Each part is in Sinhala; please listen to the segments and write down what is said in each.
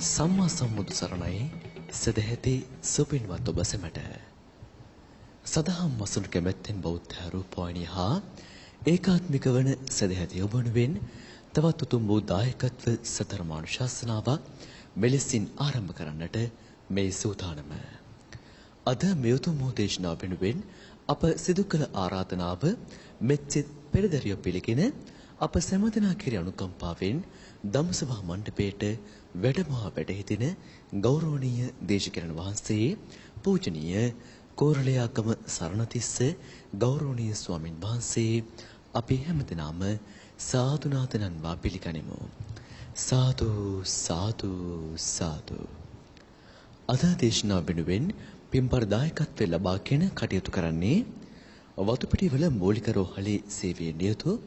සම්මා සම්බුදු සරණයි සදැහැති සුපින්වත් ඔබ සැමට සදහම් මසුන් කැමැත්තෙන් බෞද්ධ රූපවාහිනිය හා ඒකාත්මික වන සදැහැති ඔබ වෙනුවෙන් තවත් උතුම් වූ දායකත්ව සතරමානුශාසනාවක් මෙලෙසින් ආරම්භ කරන්නට මේ සූදානම. අද මේ උතුම් දේශනාව වෙනුවෙන් අප සිදු කළ ආරාධනාව මෙත්සිත පෙරදරිය පිළිගෙන අප සෑමදෙනා කෙරෙහි අනුකම්පාවෙන් ධම්සභා මණ්ඩපයේට වැඩමවා වැඩ සිටින ගෞරවනීය දේශකයන් වහන්සේ පූජනීය කෝරළයාගම සරණතිස්ස ගෞරවනීය ස්වාමින් වහන්සේ අපි හැමදෙනාම සාදුනාතනන්වා පිළිගනිමු. සාදු සාදු සාදු. අද දේශනාව වෙනුවෙන් පින්බර දායකත්වය ලබාගෙන කටයුතු කරන්නේ වතුපිටිවල මූලික රෝහලේ සේවයේ නියුතු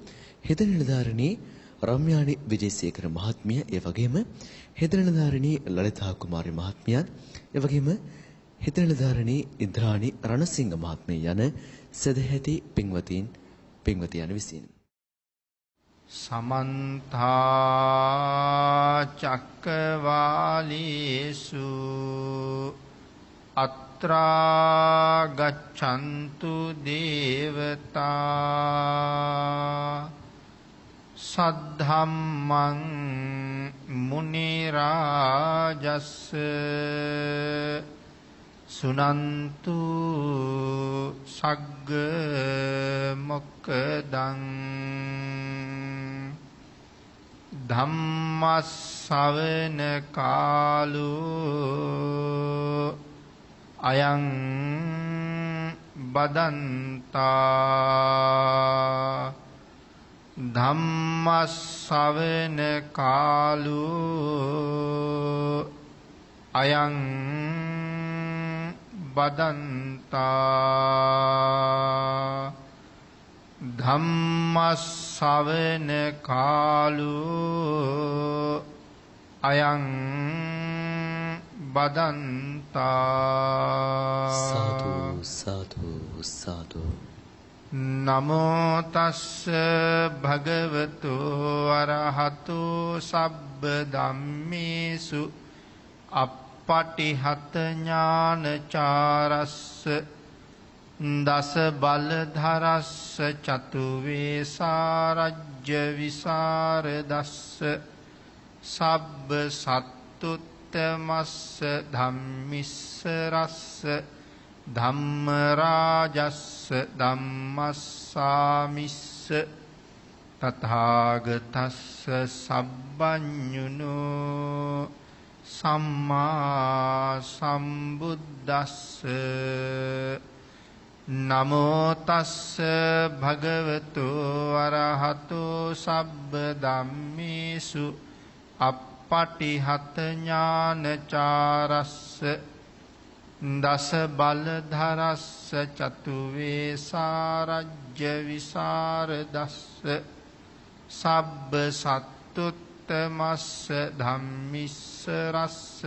හෙද නිලධාරිණී රම්‍යානි විජේසේකර මහත්මිය, ඒ වගේම හෙද නිලධාරිණී ලලිතා කුමාරි මහත්මියත්, ඒ වගේම හෙද නිලධාරිණී ඉන්ද්‍රාණි රණසිංහ මහත්මිය යන සදැහැති පින්වතියන් විසින් සමන්ත චක්කවාලේසු අත්‍රා ගච්ඡන්තු දේවතා සද්ධම්මං මුනි රාජස් සුනන්තු සග්ග මොක්ඛදං ධම්මස්සවන කාලෝ අයං බදන්තා ධම්මස්සවන කාලෝ අයං බදන්තා ධම්මස්සවන කාලෝ අයං බදන්තා. සාදු සාදු සාදු. නමෝ තස්ස භගවතු අරහතු සබ්බ ධම්මේසු අප්පටිහත ඥානචාරස්ස දස බලධරස්ස චතු වේසාරජ්‍ය විසරදස්ස සබ්බ සත්තුත්තමස්ස ධම්මිස්ස රස්ස ධම්ම රාජස්ස ධම්මස්සාමිස්ස තථාගතස්ස සබ්බඤුනෝ සම්මා සම්බුද්දස්ස. නමෝ තස්ස භගවතු අරහතු සබ්බ ධම්මේසු අප්පටිහත ඥානචාරස්ස දස බලධරස්ස චතු වේසාරජ්‍ය විසරදස්ස සබ්බ සත්තුත්තමස්ස ධම්මිස්ස රස්ස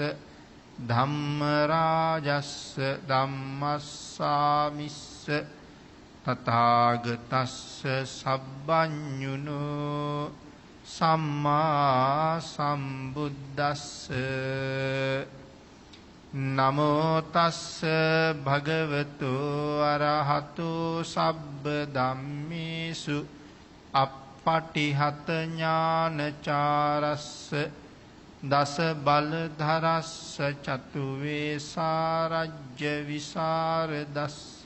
ධම්ම රාජස්ස ධම්මස්සාමිස්ස තථාගතස්ස සබ්බඤුනෝ සම්මා සම්බුද්දස්ස. නමෝ තස්ස භගවතු අරහතු සබ්බ ධම්මේසු අප්පටිහත ඥානචාරස්ස දස බලධරස්ස චතු වේසාරජ්‍ය විසරදස්ස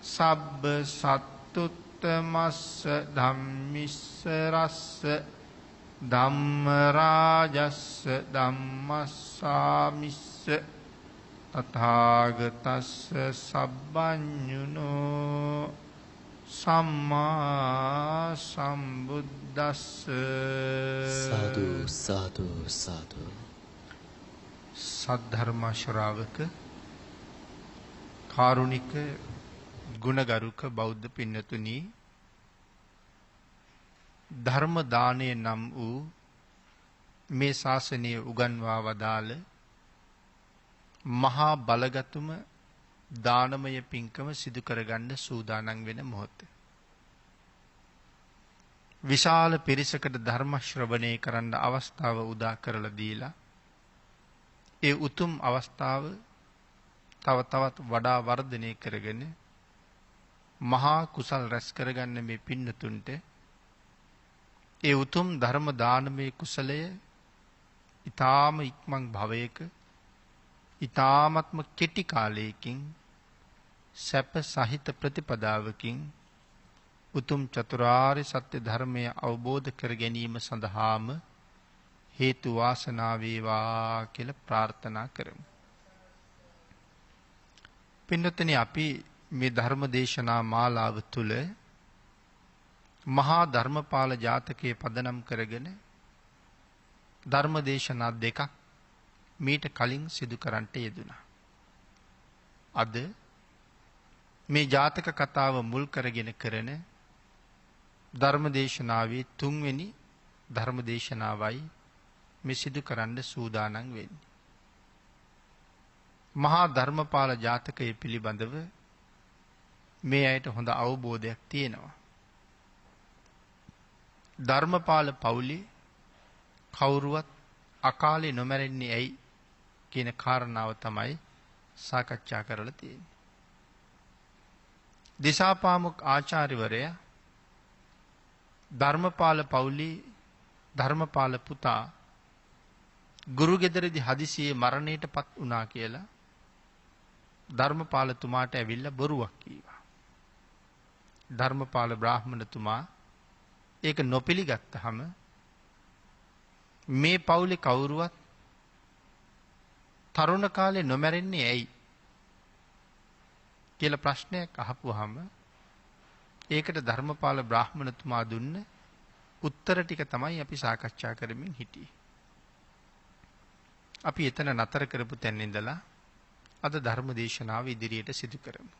සබ්බ සත්තුත්තමස්ස ධම්මිස්ස රස්ස ධම්ම රාජස්ස ධම්මස්සාමිස්ස තථාගතස්ස සබ්බඤුනෝ සම්මා සම්බුද්දස්ස. සාදු සාදු සාදු. සද්ධර්ම ශ්‍රාවක කාරුණික ගුණගරුක බෞද්ධ පින්නතුනි, ධර්ම දානය නම් වූ මේ ශාසනය උගන්වා වදාළ මහා බලගතුම දානමය පින්කම සිදු කරගන්න සූදානම් වෙන මොහොත. විශාල පිරිසකට ධර්ම ශ්‍රවණය කරන්න අවස්ථාව උදා කරලා දීලා ඒ උතුම් අවස්ථාව තව තවත් වඩා වර්ධනය කරගෙන මහා කුසල් රැස් කරගන්න මේ පින්නතුන්ට ඒ උතුම් ධර්ම දානමය කුසලය ඊ타ම ඉක්මන් භවයක ඊ타මත්ම කෙටි කාලයකින් සැප සහිත ප්‍රතිපදාවකින් උතුම් චතුරාර්ය සත්‍ය ධර්මය අවබෝධ කර ගැනීම සඳහාම හේතු වාසනා වේවා කියලා ප්‍රාර්ථනා කරමු. පින්නතනි අපි මේ ධර්ම දේශනා මාලාව තුළ මහා ධර්මපාල ජාතකයේ පදනම් කරගෙන ධර්ම දේශනා දෙකක් මීට කලින් සිදු කරන්නට යෙදුණා. අද මේ ජාතක කතාව මුල් කරගෙන කරන ධර්ම දේශනාවේ තුන්වෙනි ධර්ම දේශනාවයි මේ සිදු කරන්න සූදානම් වෙන්නේ. මහා ධර්මපාල ජාතකයේ පිළිබඳව මේ අයට හොඳ අවබෝධයක් තියෙනවා. ධර්මපාල පවුලේ කවුරුවත් අකාලේ නොමැරෙන්නේ ඇයි කියන කාරණාව තමයි සාකච්ඡා කරලා තියෙන්නේ. දිසාපාමුක් ආචාර්යවරයා ධර්මපාල පවුලේ ධර්මපාල පුතා ගුරු ගෙදරදී හදිසියේ මරණයටපත් වුණා කියලා ධර්මපාලතුමාට ඇවිල්ලා බොරුවක් කීවා. ධර්මපාල බ්‍රාහ්මණතුමා ඒක නොපිළිගත්තාම මේ පවුලේ කවුරුවත් තරුණ කාලේ නොමැරෙන්නේ ඇයි කියලා ප්‍රශ්නයක් අහපුවාම ඒකට ධර්මපාල බ්‍රාහ්මණතුමා දුන්න උත්තර ටික තමයි අපි සාකච්ඡා කරමින් හිටියේ. අපි එතන නතර කරපු තැන ඉඳලා අද ධර්ම දේශනාව ඉදිරියට සිදු කරමු.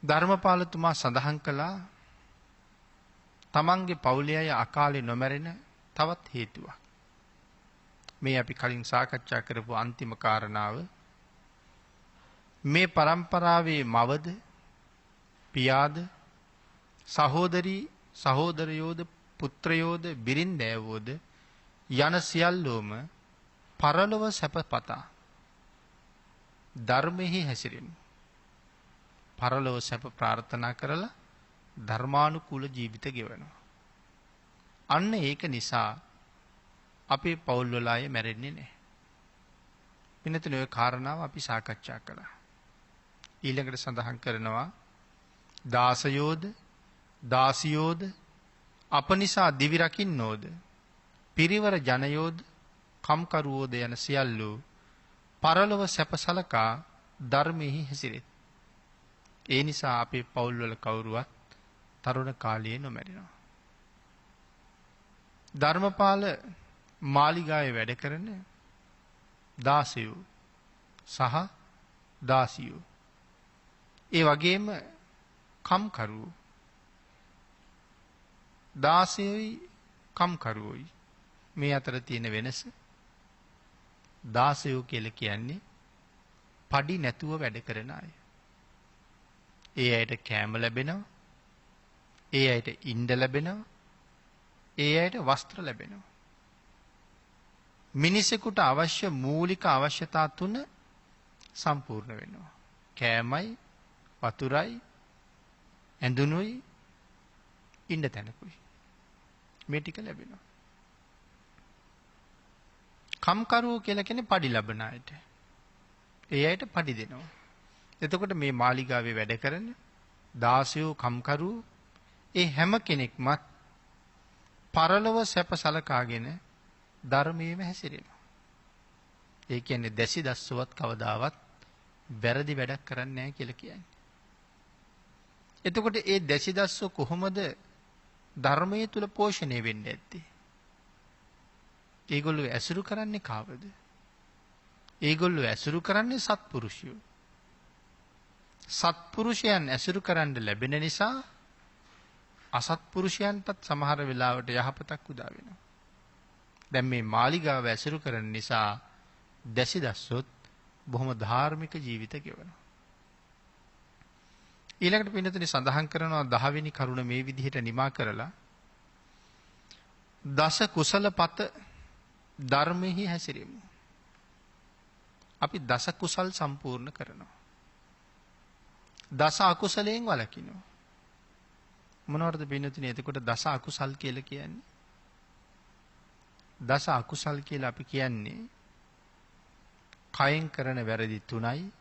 ධර්මපාලතුමා සඳහන් කළා තමන්ගේ පවුලේ අය අකාලේ නොමැරෙන තවත් හේතුවක්. මේ අපි කලින් සාකච්ඡා කරපු අන්තිම කාරණාව මේ පරම්පරාවේ මවද පියාද සහෝදරී සහෝදරයෝද පුත්‍රයෝද බිරින්දෑවෝද යන සියල්ලෝම පරලොව සැපපතා ධර්මෙහි හැසිරෙමු. පරලොව සැප ප්‍රාර්ථනා කරලා ධර්මානුකූල ජීවිත ගෙවනවා. අන්න ඒක නිසා අපේ පවුල් වල අය මැරෙන්නේ නැහැ. වෙනතුනේ ඔය කාරණාව අපි සාකච්ඡා කළා. ඊළඟට සඳහන් කරනවා දාසයෝද දාසියෝද අප නිසා දිවි රකින්නෝද පිරිවර ජනයෝද කම්කරුවෝද යන සියල්ලෝ පරලොව සැපසලකා ධර්මෙහි හැසිරෙත්. ඒ නිසා අපේ පවුල් වල කවුරුවත් තරුණ කාලයේ නොමැරෙනවා. ධර්මපාල මාලිගාවේ වැඩ කරන දාසයෝ සහ දාසියෝ ඒ වගේම කම්කරුවෝ දාසයෝයි කම්කරුවෝයි මේ අතර තියෙන වෙනස දාසයෝ කියලා කියන්නේ පඩි නැතුව වැඩ කරන අය. ඒ අයට කෑම ලැබෙනවා. ඒ අයට ඉන්ඩ ලැබෙනවා. ඒ අයට වස්ත්‍ර ලැබෙනවා. මිනිසෙකුට අවශ්‍ය මූලික අවශ්‍යතා තුන සම්පූර්ණ වෙනවා. කෑමයි, වතුරයි, ඇඳුනුයි, ඉන්ඩ තැනකුයි. මේ ටික ලැබෙනවා. කම්කරුවෝ කියලා කියන්නේ පඩි ලබන අයට. ඒ අයට පඩි දෙනවා. එතකොට මේ මාලිගාවේ වැඩ කරන දාසයෝ කම්කරුවෝ ඒ හැම කෙනෙක්මත් පරලොව සැප සලකාගෙන ධර්මයේම හැසිරෙනවා. ඒ කියන්නේ දැසි දස්සුවත් කවදාවත් වැරදි වැඩක් කරන්නේ නැහැ කියලා කියන්නේ. එතකොට ඒ දැසි දස්සෝ කොහොමද ධර්මයේ තුල පෝෂණය වෙන්නේ ඇත්තේ? ඒගොල්ලෝ ඇසුරු කරන්නේ කාවද? ඒගොල්ලෝ ඇසුරු කරන්නේ සත්පුරුෂයෝ. සත්පුරුෂයන් ඇසුරු කරන්න ලැබෙන නිසා අසත්පුරුෂයන්ටත් සමහර වෙලාවට යහපතක් උදා වෙනවා. දැන් මේ මාලිගාව ඇසුරු කරන නිසා දැසි දස්සොත් බොහොම ධාර්මික ජීවිත ගෙවනවා. ඊළඟට පින්නතුනි සඳහන් කරනවා 10 වෙනි කරුණ මේ විදිහට නිමා කරලා දස කුසලපත ධර්මෙහි හැසිරෙමු. අපි දස කුසල් සම්පූර්ණ කරනවා. දස අකුසලයෙන් වළකිනවා. මොනවටද පින්නතුනි එතකොට දස අකුසල් කියලා කියන්නේ? දස අකුසල් කියලා අපි කියන්නේ කයෙන් කරන වැරදි 3යි,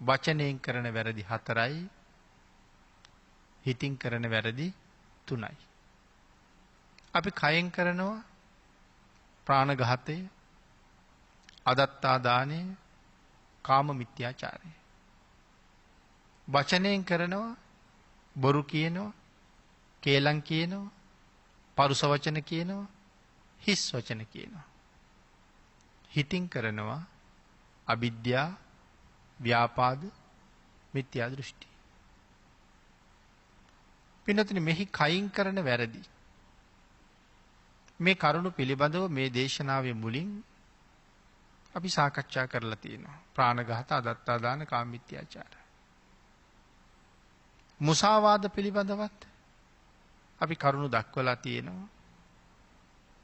වචනයෙන් කරන වැරදි 4යි, හිතින් කරන වැරදි 3යි. අපි කයෙන් කරනවා ප්‍රාණඝාතය, අදත්තා දානය, කාම මිත්‍යාචාරය. වචනයෙන් කරනවා බොරු කියනවා, කේලම් කියනවා, පරුස වචන කියනවා, හිස් වචන කියනවා. හිතින් කරනවා අවිද්‍යාව, ව්‍යාපාද, මිත්‍යා දෘෂ්ටි. පින්නතුනි මෙහි කයින් කරන වැරදි. මේ කරුණු පිළිබඳව මේ දේශනාවේ මුලින් අපි සාකච්ඡා කරලා තියෙනවා. ප්‍රාණඝාත, අදත්තා දාන, කාම මිත්‍යාචාර. මුසාවාද පිළිබඳවත් අපි කරුණු දක්වලා තියෙනවා.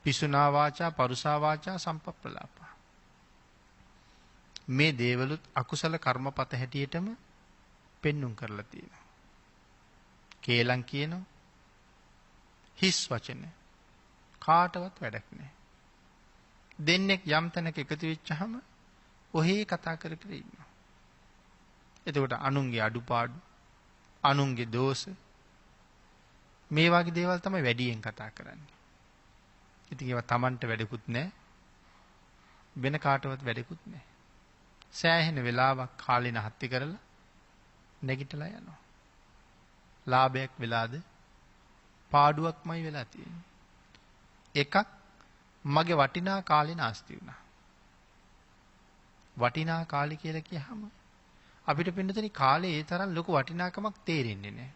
පිසුනා වාචා, පරුසා වාචා, සම්පප්පලාප. මේ දේවලුත් අකුසල කර්මපත හැටියටම පෙන්눔 කරලා තියෙනවා. කේලම් කියනවා, හිස් වචන කාටවත් වැඩක් නැහැ. දෙන්නෙක් යම් තැනක එකතු වෙච්චහම ඔහේ කතා කර කර ඉන්නවා. එතකොට අනුන්ගේ අඩුපාඩු, අනුන්ගේ දෝෂ, මේ වගේ දේවල් තමයි වැඩියෙන් කතා කරන්නේ. ඉතින් ඒවා Tamanට වැඩකුත් නැහැ, වෙන කාටවත් වැඩකුත් නැහැ. සෑහෙන වෙලාවක් කාලේ නහත්ති කරලා නැගිටලා යනවා. ලාභයක් වෙලාද? පාඩුවක්මයි වෙලා තියෙන්නේ. එකක් මගේ වටිනා කාලේ නාස්ති වුණා. වටිනා කාලේ කියලා කියහම අපිට පින්නතනි කාලේ ඒ තරම් ලොකු වටිනාකමක් තේරෙන්නේ නැහැ.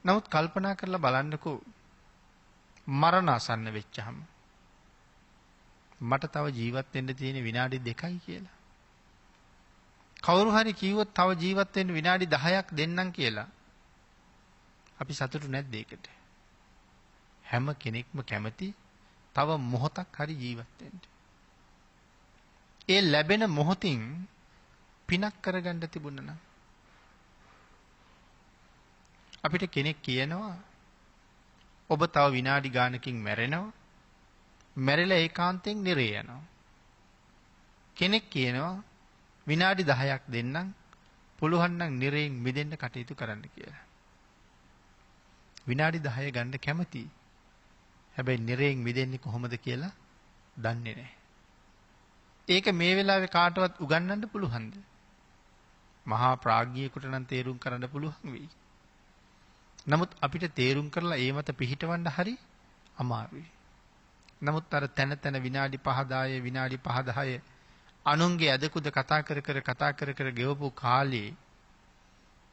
නමුත් කල්පනා කරලා බලන්නකෝ මරණ ආසන්න වෙච්චහම මට තව ජීවත් වෙන්න තියෙන විනාඩි 2යි කියලා. කවුරු හරි කිව්වොත් තව ජීවත් වෙන්න විනාඩි 10ක් දෙන්නම් කියලා. අපි සතුටු නැද්ද ඒකට? හැම කෙනෙක්ම කැමති තව මොහොතක් හරි ජීවත් වෙන්න. ඒ ලැබෙන මොහොතින් පිනක් කරගන්න තිබුණා නම් අපිට කෙනෙක් කියනවා ඔබ තව විනාඩි ගානකින් මැරෙනවා. මැරිලා ඒකාන්තයෙන් නිරේ යනවා. කෙනෙක් කියනවා විනාඩි 10ක් දෙන්නම් පුළුවන් නම් නිරයෙන් මිදෙන්න කටයුතු කරන්න කියලා. විනාඩි 10 ගන්න කැමති. හැබැයි නිරයෙන් මිදෙන්නේ කොහොමද කියලා දන්නේ නැහැ. ඒක මේ වෙලාවේ කාටවත් උගන්වන්න පුළුවන්ද? මහා ප්‍රඥානියෙකුට නම් තේරුම් කරන්න පුළුවන් වෙයි. නමුත් අපිට තේරුම් කරලා ඒ මත පිහිටවන්න හරි අමාරුයි. නමුත් අර තන තන විනාඩි 5 10 විනාඩි 5 10 අනුන්ගේ අදකුද කතා කර කර ගෙවපු කාලේ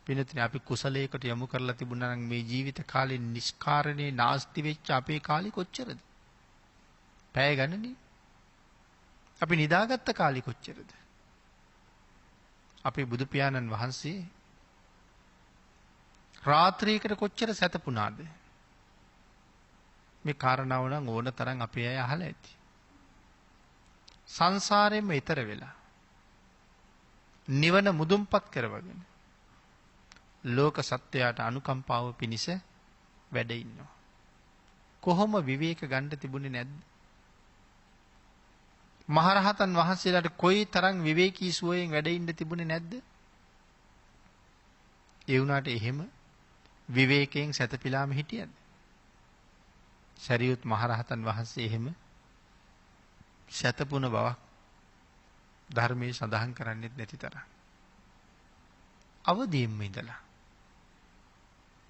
පිනතුනේ අපි කුසලයකට යොමු කරලා තිබුණා නම් මේ ජීවිත කාලේ නිෂ්කාරණේ නාස්ති වෙච්ච අපේ කාලේ කොච්චරද? පැය ගණනේ. අපි නිදාගත්ත කාලේ කොච්චරද? අපේ බුදු පියාණන් වහන්සේ රාත්‍රියකට කොච්චර සැතපුණාද? මේ කාරණාව නම් ඕන තරම් අපේ අය අහලා ඇති. සංසාරයෙන්ම ඈතර වෙලා නිවන මුදුන්පත් කරවගෙන ලෝක සත්වයාට අනුකම්පාව පිණිස වැඩ ඉන්නවා. කොහොම විවේක ගන්න තිබුණේ නැද්ද? මහරහතන් වහන්සේලාට කොයි තරම් විවේකී සුවයෙන් වැඩ ඉන්න තිබුණේ නැද්ද? ඒ වුණාට එහෙම විවේකයෙන් සැතපීලාම හිටියද? සරියුත් මහරහතන් වහන්සේ එහෙම සැතපුණ බවක් ධර්මයේ සඳහන් කරන්නේ නැති තරම්. අවදීන්ම ඉඳලා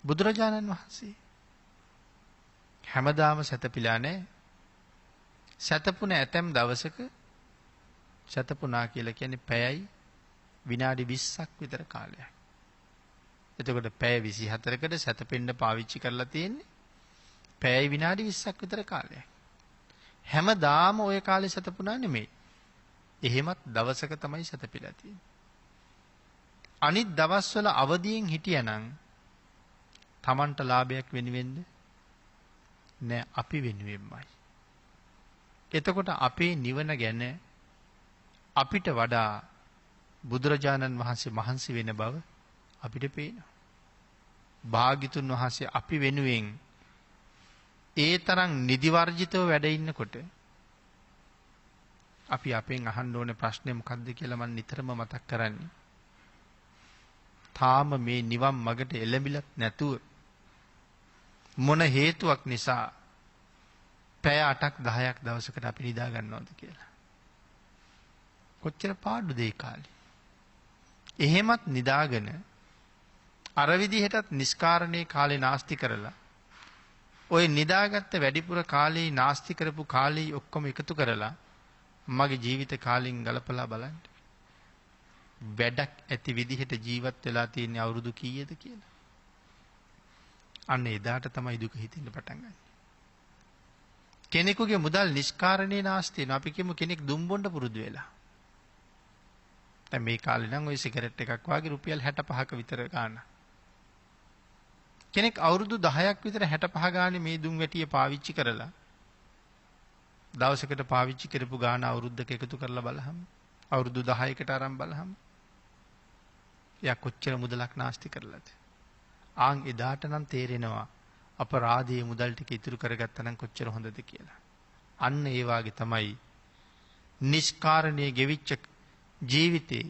බුදුරජාණන් වහන්සේ හැමදාම සැතපීලා නැහැ. සැතපුණ ඇතැම් දවසක සැතපුණා කියලා කියන්නේ පැයයි විනාඩි 20ක් විතර කාලයක්. එතකොට පැය 24කට සැතපෙන්න පාවිච්චි කරලා තියෙන්නේ පැයයි විනාඩි 20ක් විතර කාලයක්. හැමදාම ওই කාලේ සැතපුණා නෙමෙයි. එහෙමත් දවසක තමයි සැතපීලා තියෙන්නේ. අනිත් දවස්වල අවදියෙන් හිටියානම් Tamanට ලාභයක් වෙනුවෙන්ද නෑ අපි වෙනුවෙන්මයි. එතකොට අපේ නිවන ගැන අපිට වඩා බුදුරජාණන් වහන්සේ මහන්සි වෙන බව අපිට පේනවා. භාග්‍යතුන් වහන්සේ අපි වෙනුවෙන් ඒ තරම් නිදිවර්ජිතව වැඩ ඉන්නකොට අපි අපෙන් අහන්න ඕනේ ප්‍රශ්නේ මොකක්ද කියලා මම නිතරම මතක් කරන්නේ. තාම මේ නිවන් මගට එළඹිලත් නැතුව මොන හේතුවක් නිසා පැය 8ක් 10ක් දවසකට අපි නිදා ගන්නවද කියලා. කොච්චර පාඩුද ඒ කාලේ. එහෙමත් නිදාගෙන අර විදිහටත් නිස්කාරණේ කාලේ නාස්ති කරලා ඔය නිදාගත්ත වැඩිපුර කාලේ නාස්ති කරපු කාලේ ඔක්කොම එකතු කරලා මගේ ජීවිත කාලෙන් ගලපලා බලන්න. වැඩක් ඇති විදිහට ජීවත් වෙලා තියෙන අවුරුදු කීයද කියලා. අන්න එදාට තමයි දුක හිතෙන්න පටන් ගන්නේ. කෙනෙකුගේ මුදල් නිස්කාරණේ නාස්ති වෙනවා. අපි කියමු කෙනෙක් දුම් බොන්න පුරුදු වෙලා. දැන් මේ කාලේ නම් ওই සිගරට් එකක් වාගේ රුපියල් 65ක විතර ගන්න. කෙනෙක් අවුරුදු 10ක් විතර 65 ගානේ මේ දුම් වැටිය පාවිච්චි කරලා දවසකට පාවිච්චි කරපු ගාන අවුරුද්දක එකතු කරලා බලහම අවුරුදු 10කට අරන් බලහම යා කොච්චර මුදලක් නාස්ති කරලාද. ආන් එදාට නම් තේරෙනවා අපරාධයේ මුදල් ටික ඉතුරු කරගත්තා නම් කොච්චර හොඳද කියලා. අන්න ඒ වාගේ තමයි නිෂ්කාරණයේ ගෙවිච්ච ජීවිතේ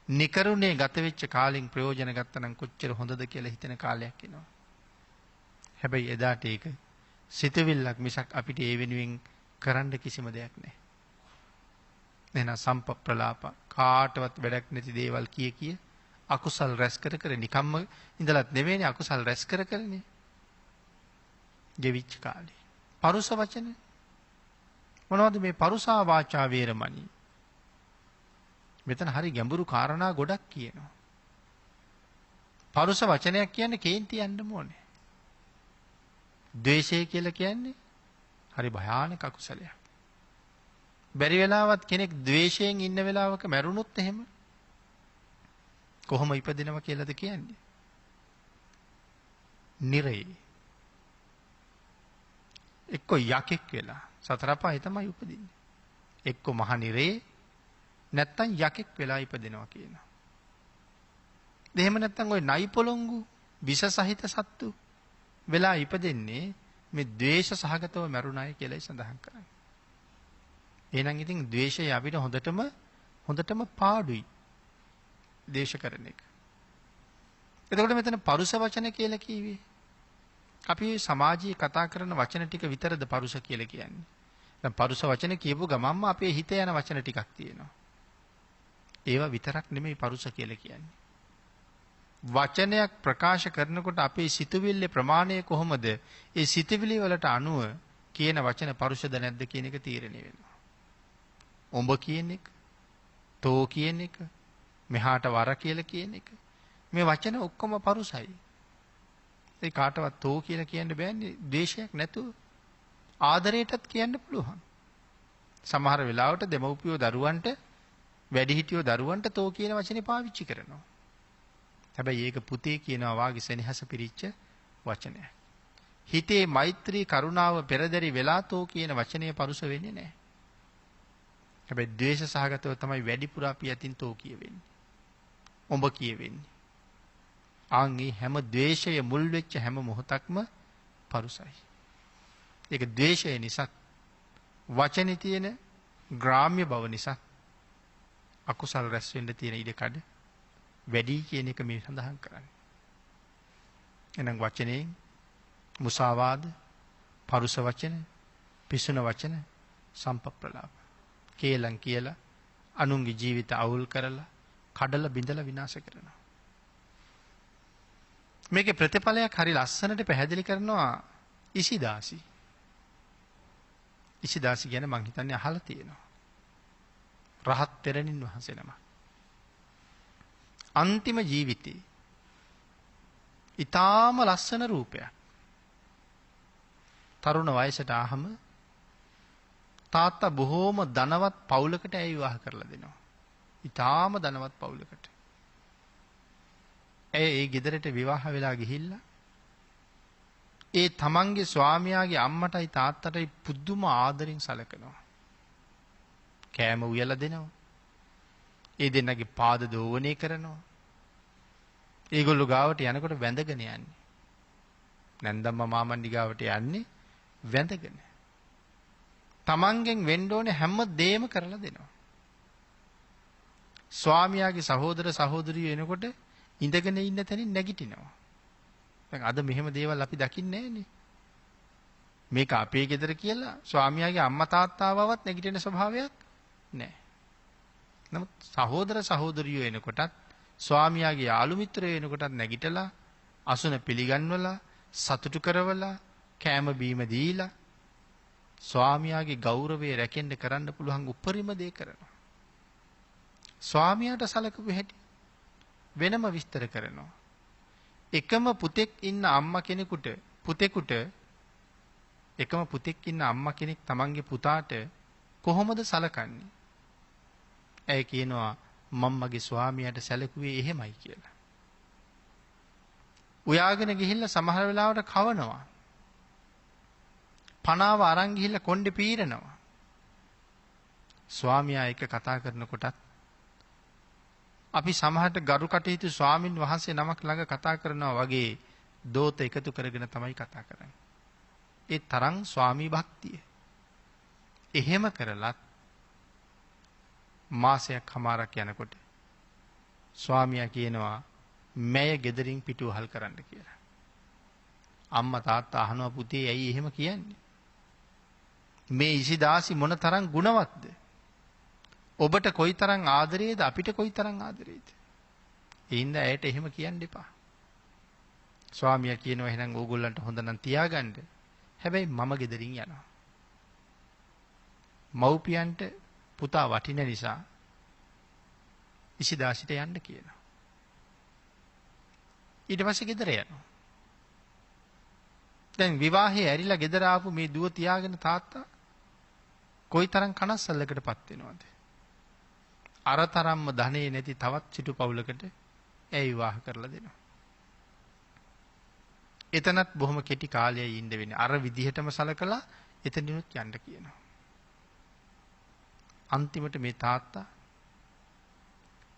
නිකරුණේ ගත වෙච්ච කාලෙන් ප්‍රයෝජන ගත්තා නම් කොච්චර හොඳද කියලා හිතෙන කාලයක් එනවා. හැබැයි එදාට ඒක සිතවිල්ලක් මිසක් අපිට ඒ වෙනුවෙන් කරන්න කිසිම දෙයක් නැහැ. එහෙනම් සම්ප්‍රලාප කාටවත් වැඩක් නැති දේවල් කිය අකුසල් රැස් කර කර නිකම්ම ඉඳලත් නෙවෙයිනේ අකුසල් රැස් කර කරනේ. ගෙවිච්ච කාලේ. පරුස වචන මොනවද මේ පරුසා වාචා වේරමණී? මෙතන හරි ගැඹුරු කාරණා ගොඩක් කියනවා. පරුස වචනයක් කියන්නේ කේන්ති යන්න ඕනේ. ද්වේෂය කියලා කියන්නේ හරි භයානක අකුසලයක්. බැරි වෙලාවත් කෙනෙක් ද්වේෂයෙන් ඉන්න වෙලාවක මැරුණොත් එහෙම කොහොම ඉපදිනව කියලාද කියන්නේ? නිරේ. එක්ක යකෙක් වෙලා සතර පහේ තමයි උපදින්නේ. එක්ක මහ නිරේ නැත්තම් යකෙක් වෙලා ඉපදිනවා කියනවා. එහෙම නැත්තම් ওই නයි පොළොංගු විෂ සහිත සත්තු වෙලා ඉපදෙන්නේ මේ ද්වේෂ සහගතව මරුණාය කියලායි සඳහන් කරන්නේ. එහෙනම් ඉතින් ද්වේෂය අපිට හොඳටම පාඩුයි. ද්වේෂ කරන එක. එතකොට මෙතන පරුස වචන කියලා කිව්වේ අපි සමාජයේ කතා කරන වචන ටික විතරද පරුස කියලා කියන්නේ. දැන් පරුස වචන කියපු ගමන්ම අපේ හිත යන වචන ටිකක් තියෙනවා. ඒවා විතරක් නෙමෙයි පරුස කියලා කියන්නේ. වචනයක් ප්‍රකාශ කරනකොට අපේ සිතුවිල්ලේ ප්‍රමාණය කොහොමද? ඒ සිතුවිලි වලට අනුව කියන වචන පරුෂද නැද්ද කියන එක තීරණය වෙනවා. ඔඹ කියන එක, තෝ කියන එක, මෙහාට වර කියලා කියන එක. මේ වචන ඔක්කොම පරුසයි. ඒ කාටවත් තෝ කියලා කියන්න බෑනේ ද්වේෂයක් නැතුව. ආදරයටත් කියන්න පුළුවන්. සමහර වෙලාවට දෙමව්පියෝ දරුවන්ට වැඩිහිටියෝ දරුවන්ට තෝ කියන වචනේ පාවිච්චි කරනවා. හැබැයි ඒක පුතේ කියනවා වාගේ සෙනෙහස පිරිච්ච වචනයක්. හිතේ මෛත්‍රී කරුණාව පෙරදරි වෙලා තෝ කියන වචනය පරුස වෙන්නේ නැහැ. හැබැයි ද්වේෂ සහගතව තමයි වැඩිපුර අපි අතින් තෝ කියවෙන්නේ. ඔඹ කියවෙන්නේ. ආන්ගේ හැම ද්වේෂය මුල් වෙච්ච හැම මොහොතක්ම පරුසයි. ඒක ද්වේෂය නිසා වචනේ තියෙන ග්‍රාම්‍ය බව නිසා අකුසල් රැස් වෙන්න තියෙන ඉඩ කඩ වැඩි කියන එක මේ සඳහන් කරන්නේ. එහෙනම් වචනේ මුසාවාද, පරුස වචන, පිසුන වචන, සම්පප්‍රලාප. කේලම් කියලා අනුන්ගේ ජීවිත අවුල් කරලා, කඩලා බිඳලා විනාශ කරනවා. මේකේ ප්‍රතිඵලයක් හරි ලස්සනට පැහැදිලි කරනවා ඉසිදාසි. ඉසිදාසි ගැන මං හිතන්නේ අහලා තියෙනවා. රහත් තෙරණින් වහන්සේ නම. අන්තිම ජීවිතේ ඊටාම ලස්සන රූපයක්. තරුණ වයසට ආවම තාත්තා බොහෝම ධනවත් පවුලකට ඇය විවාහ කරලා දෙනවා. ඊටාම ධනවත් පවුලකට. ඇය ඒ ගෙදරට විවාහ වෙලා ගිහිල්ලා ඒ තමන්ගේ ස්වාමියාගේ අම්මටයි තාත්තටයි පුදුම ආදරෙන් සැලකනවා. කෑම උයලා දෙනවා. ඒ දෙන්නගේ පාද දෝවණය කරනවා. ඒගොල්ලෝ ගාවට යනකොට වැඳගෙන යන්නේ. නැන්දම්ම මාමණ්ඩි ගාවට යන්නේ වැඳගෙන. තමන්ගෙන් වෙන්න ඕනේ හැම දෙයක්ම කරලා දෙනවා. ස්වාමියාගේ සහෝදර සහෝදරියෝ එනකොට ඉඳගෙන ඉන්න තැනින් නැගිටිනවා. දැන් අද මෙහෙම දේවල් අපි දකින්නේ නැහනේ. මේක අපේ ගෙදර කියලා ස්වාමියාගේ අම්මා තාත්තාවවත් නැගිටින ස්වභාවයක් නැහැ. නමුත් සහෝදර සහෝදරියෝ එනකොටත් ස්වාමියාගේ යාළු මිත්‍රයෝ එනකොටත් නැගිටලා අසුන පිළිගන්වලා සතුටු කරවලා කෑම බීම දීලා ස්වාමියාගේ ගෞරවය රැකෙන්න කරන්න පුළුවන් උපරිම දේ කරනවා. ස්වාමියාට සලකපු හැටි වෙනම විස්තර කරනවා. එකම පුතෙක් ඉන්න අම්මා කෙනෙකුට පුතෙකුට එකම පුතෙක් ඉන්න අම්මා කෙනෙක් තමන්ගේ පුතාට කොහොමද සලකන්නේ? ඇයි කියනවා මම්මගේ ස්වාමියාට සැලකුවේ එහෙමයි කියලා. උයාගෙන ගිහිල්ලා සමහර වෙලාවට කවනවා. පනාව අරන් ගිහිල්ලා කොණ්ඩේ පීරනවා. ස්වාමියා එක කතා කරනකොටත් අපි සමහරට ගරු කටයුතු ස්වාමින් වහන්සේ නමක් ළඟ කතා කරනවා වගේ දෝත එකතු කරගෙන තමයි කතා කරන්නේ. ඒ තරම් ස්වාමී භක්තිය. එහෙම කරලත් මාසයක් හමාරක් යනකොට ස්වාමියා කියනවා මැය ගෙදරින් පිටුවහල් කරන්න කියලා. අම්මා තාත්තා අහනවා පුතේ ඇයි එහෙම කියන්නේ? මේ ඉසිදාසි මොන තරම් ගුණවත්ද? ඔබට කොයිතරම් ආදරේද අපිට කොයිතරම් ආදරේද? ඒ හින්දා ඇයට එහෙම කියන්න එපා. ස්වාමියා කියනවා එහෙනම් ඕගොල්ලන්ට හොඳ නම් තියාගන්න. හැබැයි මම ගෙදරින් යනවා. මව්පියන්ට පුතා වටින නිසා ඉසිදාසිට යන්න කියනවා. ඊට පස්සේ ගෙදර යනවා. දැන් විවාහේ ඇරිලා ගෙදර ආපු මේ දුව තියාගෙන තාත්තා කොයිතරම් කනස්සල්ලකටපත් වෙනවද? අරතරම්ම ධනෙ නැති තවත් සිටු පවුලකට ඇයි විවාහ කරලා දෙනවා. එතනත් බොහොම කෙටි කාලයයි ඉන්න වෙන්නේ. අර විදිහටම සලකලා එතනිනුත් යන්න කියනවා. අන්තිමට මේ තාත්තා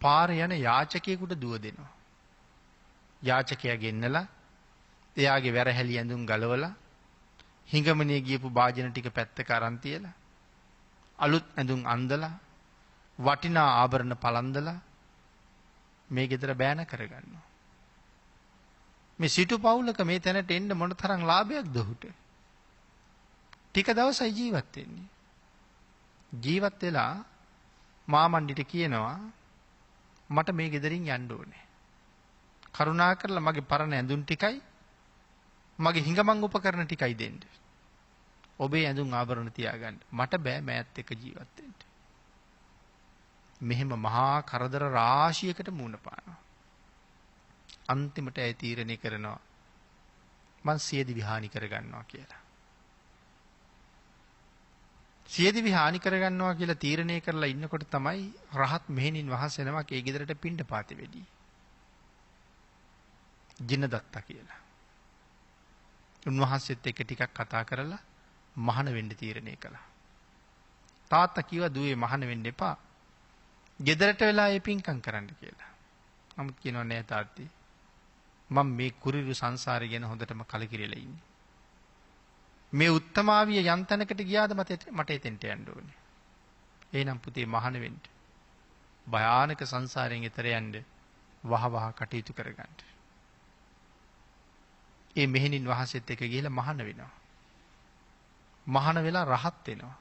පාරේ යන යාචකයෙකුට දුව දෙනවා. යාචකයා ගෙන්නලා එයාගේ වැරහැලි ඇඳුම් ගලවලා හිඟමනේ ගියපු වාජන ටික පැත්තක අරන් තියලා අලුත් ඇඳුම් අන්දලා වටිනා ආභරණ පලන්දලා මේ ගෙදර බෑන කරගන්නවා. මේ සිටු පවුලක මේ තැනට එන්න මොන තරම් ලාභයක්ද ඔහුට? ටික දවසයි ජීවත් වෙන්නේ. ජීවත් වෙලා මාමණ්ඩිට කියනවා මට මේ ගෙදරින් යන්න ඕනේ. කරුණාකරලා මගේ පරණ ඇඳුම් ටිකයි මගේ හිඟමන් උපකරණ ටිකයි දෙන්න. ඔබේ ඇඳුම් ආභරණ තියාගන්න. මට බෑ මෑත් එක්ක ජීවත් වෙන්න. මෙහෙම මහා කරදර රාශියකට මුහුණ පානවා. අන්තිමට ඇය තීරණය කරනවා මං සියදිවි හානි කරගන්නවා කියලා. සියදිවි හානි කරගන්නවා කියලා තීරණය කරලා ඉන්නකොට තමයි රහත් මෙහෙණින් වහන්සේ නමක් ඒ ගෙදරට පිණ්ඩපාතේ වෙදී. ජිනදත්ත කියලා. උන්වහන්සේත් එක්ක ටිකක් කතා කරලා මහාන වෙන්න තීරණය කළා. තාත්තා කිව්වා දුවේ මහාන වෙන්න එපා. ගෙදරට වෙලා ඒ පින්කම් කරන්න කියලා. නමුත් කියනවා නෑ තාත්තී. මම මේ කුරිරු සංසාරේ ගැන හොඳටම කලකිරිලා ඉන්නේ. මේ උත්තමාවිය යන්තනකට ගියාද මට එතෙන්ට යන්න ඕනේ. එහෙනම් පුතේ මහාන වෙන්න. භයානක සංසාරයෙන් එතර යන්න වහ වහ කටයුතු කරගන්න. ඒ මෙහෙණින් වහන්සේත් එක්ක ගිහිල්ලා මහාන වෙනවා. මහාන වෙලා රහත් වෙනවා.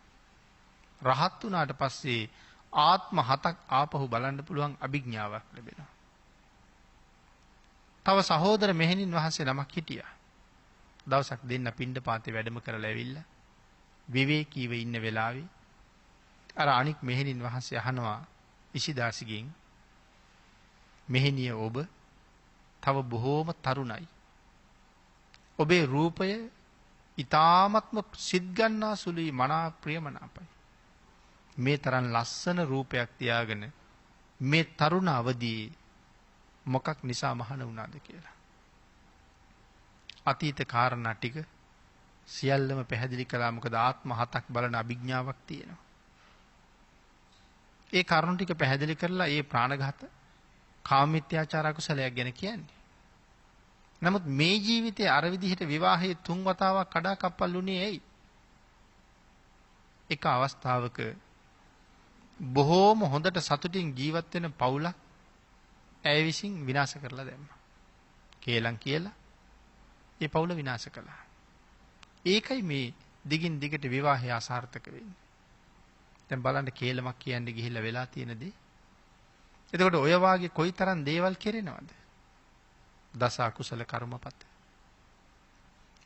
රහත් වුණාට පස්සේ ආත්ම 7ක් ආපහු බලන්න පුළුවන් අභිඥාවක් ලැබෙනවා. තව සහෝදර මෙහෙණින් වහන්සේ නමක් හිටියා. දවසක් දෙන්න පිණ්ඩපාතේ වැඩම කරලා ඇවිල්ලා විවේකීව ඉන්න වෙලාවේ අර අනික් මෙහෙණින් වහන්සේ අහනවා ඉසිදාසිගෙන් මෙහෙණිය ඔබ තව බොහෝම තරුණයි. ඔබේ රූපය ඊ타ත්ම සිත් ගන්නා සුළුයි මනා ප්‍රියමනාපයි. මේ තරම් ලස්සන රූපයක් තියාගෙන මේ තරුණ අවදී මොකක් නිසා මහාන වුණාද කියලා. අතීත කාරණා ටික සියල්ලම පැහැදිලි කළා. මොකද ආත්ම හතක් බලන අභිඥාවක් තියෙනවා. ඒ කරුණු ටික පැහැදිලි කරලා ඒ ප්‍රාණඝාත කාමමිත්‍යාචාර අකුසලයක් ගැන කියන්නේ. නමුත් මේ ජීවිතයේ අර විදිහට විවාහයේ 3 වතාවක් කඩා කප්පල්ුනේ ඇයි? එක අවස්ථාවක බොහෝම හොඳට සතුටින් ජීවත් වෙන පවුලක් ඇය විසින් විනාශ කරලා දැම්මා. කේලම් කියලා ඒ පවුල විනාශ කළා. ඒකයි මේ දිගින් දිගට විවාහය අසාර්ථක වෙන්නේ. දැන් බලන්න කේලමක් කියන්නේ ගිහිල්ලා වෙලා තියෙන දේ. එතකොට ඔය වාගේ කොයිතරම් දේවල් කෙරෙනවද? දස අකුසල කර්මපත.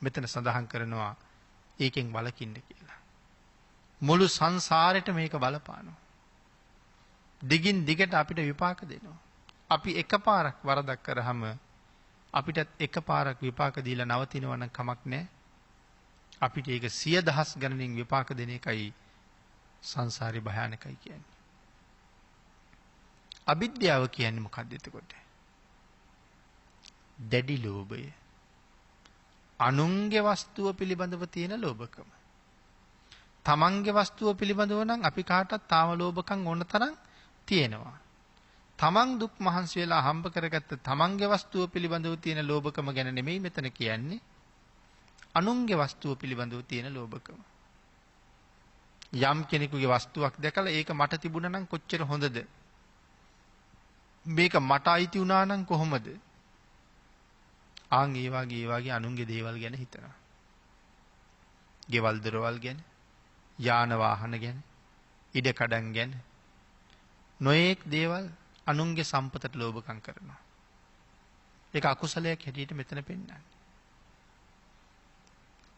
මෙතන සඳහන් කරනවා ඒකෙන් වළකින්න කියලා. මුළු සංසාරෙට මේක බලපානවා. දිගින් දිගට අපිට විපාක දෙනවා. අපි එකපාරක් වරදක් කරාම අපිට එකපාරක් විපාක දීලා නවතිනවා නම් කමක් නැහැ. අපිට ඒක 100,000 ගණනින් විපාක දෙන එකයි සංසාරේ භයානකයි කියන්නේ. අවිද්‍යාව කියන්නේ මොකක්ද එතකොට? දැඩි ලෝභය. අනුන්ගේ වස්තුව පිළිබඳව තියෙන ලෝභකම. තමන්ගේ වස්තුව පිළිබඳව නම් අපි කාටවත් තාම ලෝභකම් ඕන තරම් තියෙනවා. තමන් දුක් මහන්සි වෙලා හම්බ කරගත්ත තමන්ගේ වස්තුව පිළිබඳව තියෙන ලෝභකම ගැන නෙමෙයි මෙතන කියන්නේ. අනුන්ගේ වස්තුව පිළිබඳව තියෙන ලෝභකම. යම් කෙනෙකුගේ වස්තුවක් දැකලා ඒක මට තිබුණා නම් කොච්චර හොඳද? මේක මට අයිති වුණා නම් කොහොමද? ආන් ඒ වගේ අනුන්ගේ දේවල් ගැන හිතනවා. ගෙවල් දොරවල් ගැන, යාන වාහන ගැන, ඉඩ කඩම් ගැන, නොඑක් දේවල් අනුන්ගේ සම්පතට ලෝභකම් කරනවා. ඒක අකුසලයක් හැටියට මෙතන පෙන්නන්නේ.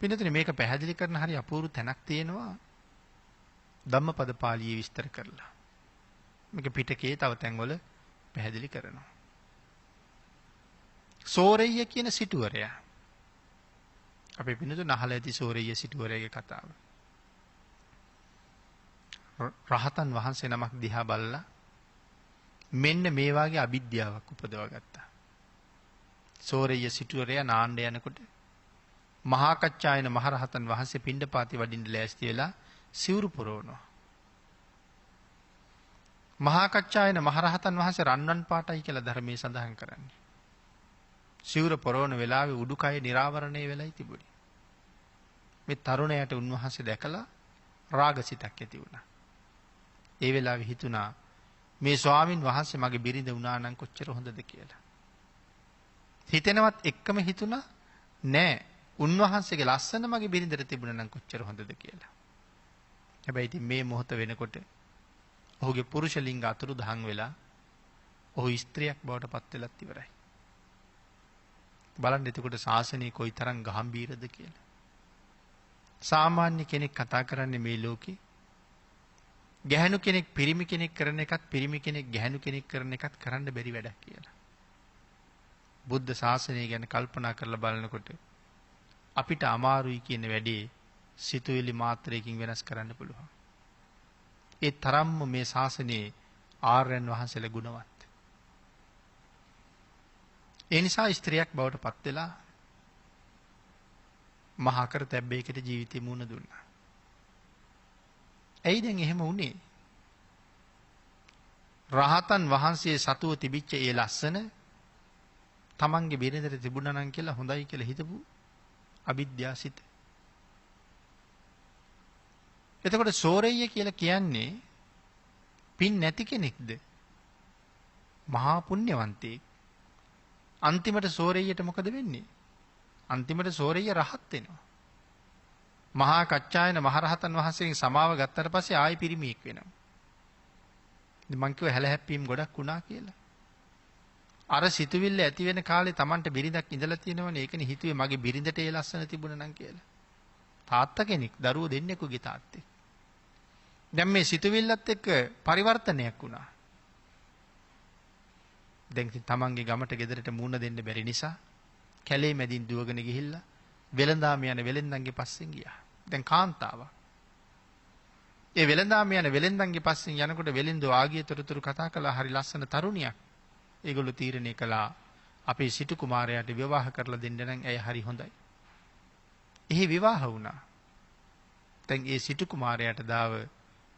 පින්නතුනේ මේක පැහැදිලි කරන හරි අපූර්ව තැනක් තියෙනවා ධම්මපද පාළියේ විස්තර කරලා. මේක පිටකේ තව තැන්වල පැහැදිලි කරනවා. සෝරෙය්‍ය කියන සිටුවරයා. අපේ පින්නතුන් අහලා ඇති සෝරෙය්‍ය සිටුවරයාගේ කතාව. රහතන් වහන්සේ නමක් දිහා බලලා මෙන්න මේ වාගේ අවිද්‍යාවක් උපදවා ගත්තා. සෝරෙය්‍ය සිටුවරයා නාන්න යනකොට මහා කච්චායන මහරහතන් වහන්සේ පිණ්ඩපාතේ වඩින්න ලෑස්ති වෙලා සිවුරු පුරවනවා. මහා කච්චායන මහරහතන් වහන්සේ රන්වන් පාටයි කියලා ධර්මයේ සඳහන් කරන්නේ. සිවුර පුරවන වෙලාවේ උඩුකය නිරාවරණය වෙලයි තිබුණේ. මේ තරුණයාට උන්වහන්සේ දැකලා රාගසිතක් ඇති වුණා. ඒ වෙලාවේ හිතුණා මේ ස්වාමින් වහන්සේ මගේ බිරිඳ වුණා නම් කොච්චර හොඳද කියලා. හිතෙනවත් එක්කම හිතුණා නෑ උන්වහන්සේගේ ලස්සන මගේ බිරිඳට තිබුණා නම් කොච්චර හොඳද කියලා. හැබැයි ඉතින් මේ මොහොත වෙනකොට ඔහුගේ පුරුෂ ලිංග අතුරුදහන් වෙලා ඔහු ස්ත්‍රියක් බවට පත් වෙලත් ඉවරයි. බලන්න එතකොට ශාසනය කොයිතරම් ගැඹීරද කියලා. සාමාන්‍ය කෙනෙක් කතා කරන්නේ මේ ලෝකේ ගැහැණු කෙනෙක් පිරිමි කෙනෙක් කරන එකත් පිරිමි කෙනෙක් ගැහැණු කෙනෙක් කරන එකත් කරන්න බැරි වැඩක් කියලා. බුද්ධ ශාසනය ගැන කල්පනා කරලා බලනකොට අපිට අමාරුයි කියන වැඩේ සිතුවිලි මාත්‍රයකින් වෙනස් කරන්න පුළුවන්. ඒ තරම්ම මේ ශාසනයේ ආර්යයන් වහන්සේලා ගුණවත්. ඒ නිසා ස්ත්‍රියක් බවට පත් වෙලා මහා කර තැබ්බේකට ජීවිතේ මුණ දුන්නා. ඇයි දැන් එහෙම වුනේ? රහතන් වහන්සේ සතුව තිබිච්ච ඒ ලස්සන තමන්ගේ බිරිඳට තිබුණා නම් කියලා හොඳයි කියලා හිතපු අවිද්‍යාසිත. එතකොට සෝරෙය්‍ය කියලා කියන්නේ පින් නැති කෙනෙක්ද? මහා පුණ්‍යවන්තයෙක්. අන්තිමට සෝරෙය්‍යට මොකද වෙන්නේ? අන්තිමට සෝරෙය්‍ය රහත් වෙනවා. මහා කච්චායන මහරහතන් වහන්සේගෙන් සමාව ගත්තට පස්සේ ආයි පිරිමියෙක් වෙනවා. ඉතින් මං කිව්වා හැලහැප්පීම් ගොඩක් වුණා කියලා. අර සිතුවිල්ල ඇති වෙන කාලේ Tamanට බිරිඳක් ඉඳලා තියෙනවනේ. ඒකනේ හිතුවේ මගේ බිරිඳට ඒ ලස්සන තිබුණා නම් කියලා. තාත්තා කෙනෙක් දරුවෝ දෙන්නෙකුගේ තාත්තෙක්. දැන් මේ සිතුවිල්ලත් එක්ක පරිවර්තනයක් වුණා. දැන් තමන්ගේ ගමට ගෙදරට මූණ දෙන්න බැරි නිසා කැලේ මැදින් දුවගෙන ගිහිල්ලා වෙළඳාම යන වෙළෙන්දන්ගේ පස්සෙන් ගියා. දැන් කාන්තාවක්. ඒ වෙළඳාම යන වෙළෙන්දන්ගේ පස්සෙන් යනකොට වෙළෙන්දෝ ආගිය තොරතුරු කතා කළා හරි ලස්සන තරුණියක්. ඒගොල්ලෝ තීරණය කළා අපේ සිටු කුමාරයාට විවාහ කරලා දෙන්න නම් ඇය හරි හොඳයි. එහි විවාහ වුණා. දැන් ඒ සිටු කුමාරයාට දාව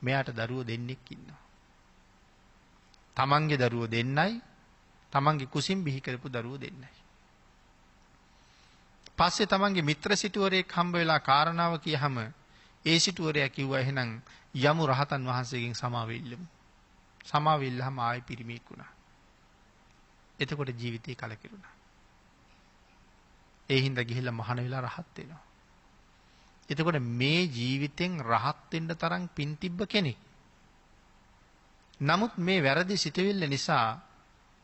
මෙයාට දරුවෝ දෙන්නෙක් ඉන්නවා. තමන්ගේ දරුවෝ දෙන්නයි, තමන්ගේ කුසින් බිහි කරපු දරුවෝ දෙන්නයි. පස්සේ තමන්ගේ මිත්‍ර සිටුවරයෙක් හම්බ වෙලා කාරණාව කියහම ඒ සිටුවරයා කිව්වා එහෙනම් යමු රහතන් වහන්සේගෙන් සමාව ඉල්ලමු. සමාව ඉල්ලහම ආයෙ පිරිමියෙක් වුණා. එතකොට ජීවිතේ කලකිරුණා. ඒ හින්දා ගිහිල්ලා මහාන වෙලා රහත් වෙනවා. එතකොට මේ ජීවිතෙන් රහත් වෙන්න තරම් පින් තිබ්බ කෙනෙක්. නමුත් මේ වැරදි සිතවිල්ල නිසා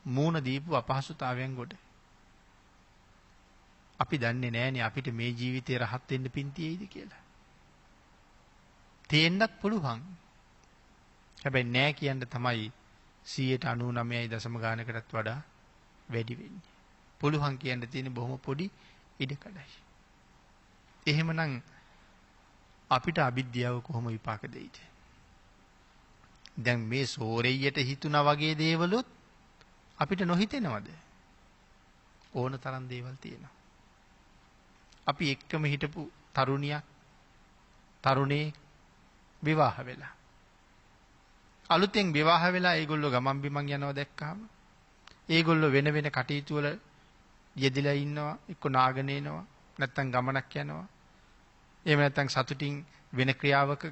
මූණ දීපු අපහසුතාවයන් ගොඩ. අපි දන්නේ නැහැනේ අපිට මේ ජීවිතේ රහත් වෙන්න පින් තියෙයිද කියලා. තියෙන්නත් පුළුවන්. හැබැයි නෑ කියන්න තමයි 99.9 ගානකටත් වඩා වැඩි වෙන්නේ. පුළුවන් කියන්න තියෙන බොහොම පොඩි ඉඩකඩයි. එහෙමනම් අපිට අවිද්‍යාව කොහොම විපාක දෙයිද? දැන් මේ සෝරෙය්යට හිතුණා වගේ දේවලුත් අපිට නොහිතෙනවද? ඕන තරම් දේවල් තියෙනවා. අපි එක්කම හිටපු තරුණේ විවාහ වෙලා. අලුතෙන් විවාහ වෙලා ඒගොල්ලෝ ගමන් බිමන් යනවා දැක්කහම ඒගොල්ලෝ වෙන වෙන කටයුතු වල යෙදিলা ඉන්නවා, එක්ක නාගෙන එනවා, නැත්තම් ගමනක් යනවා. එහෙම නැත්තම් සතුටින් වෙන ක්‍රියාවක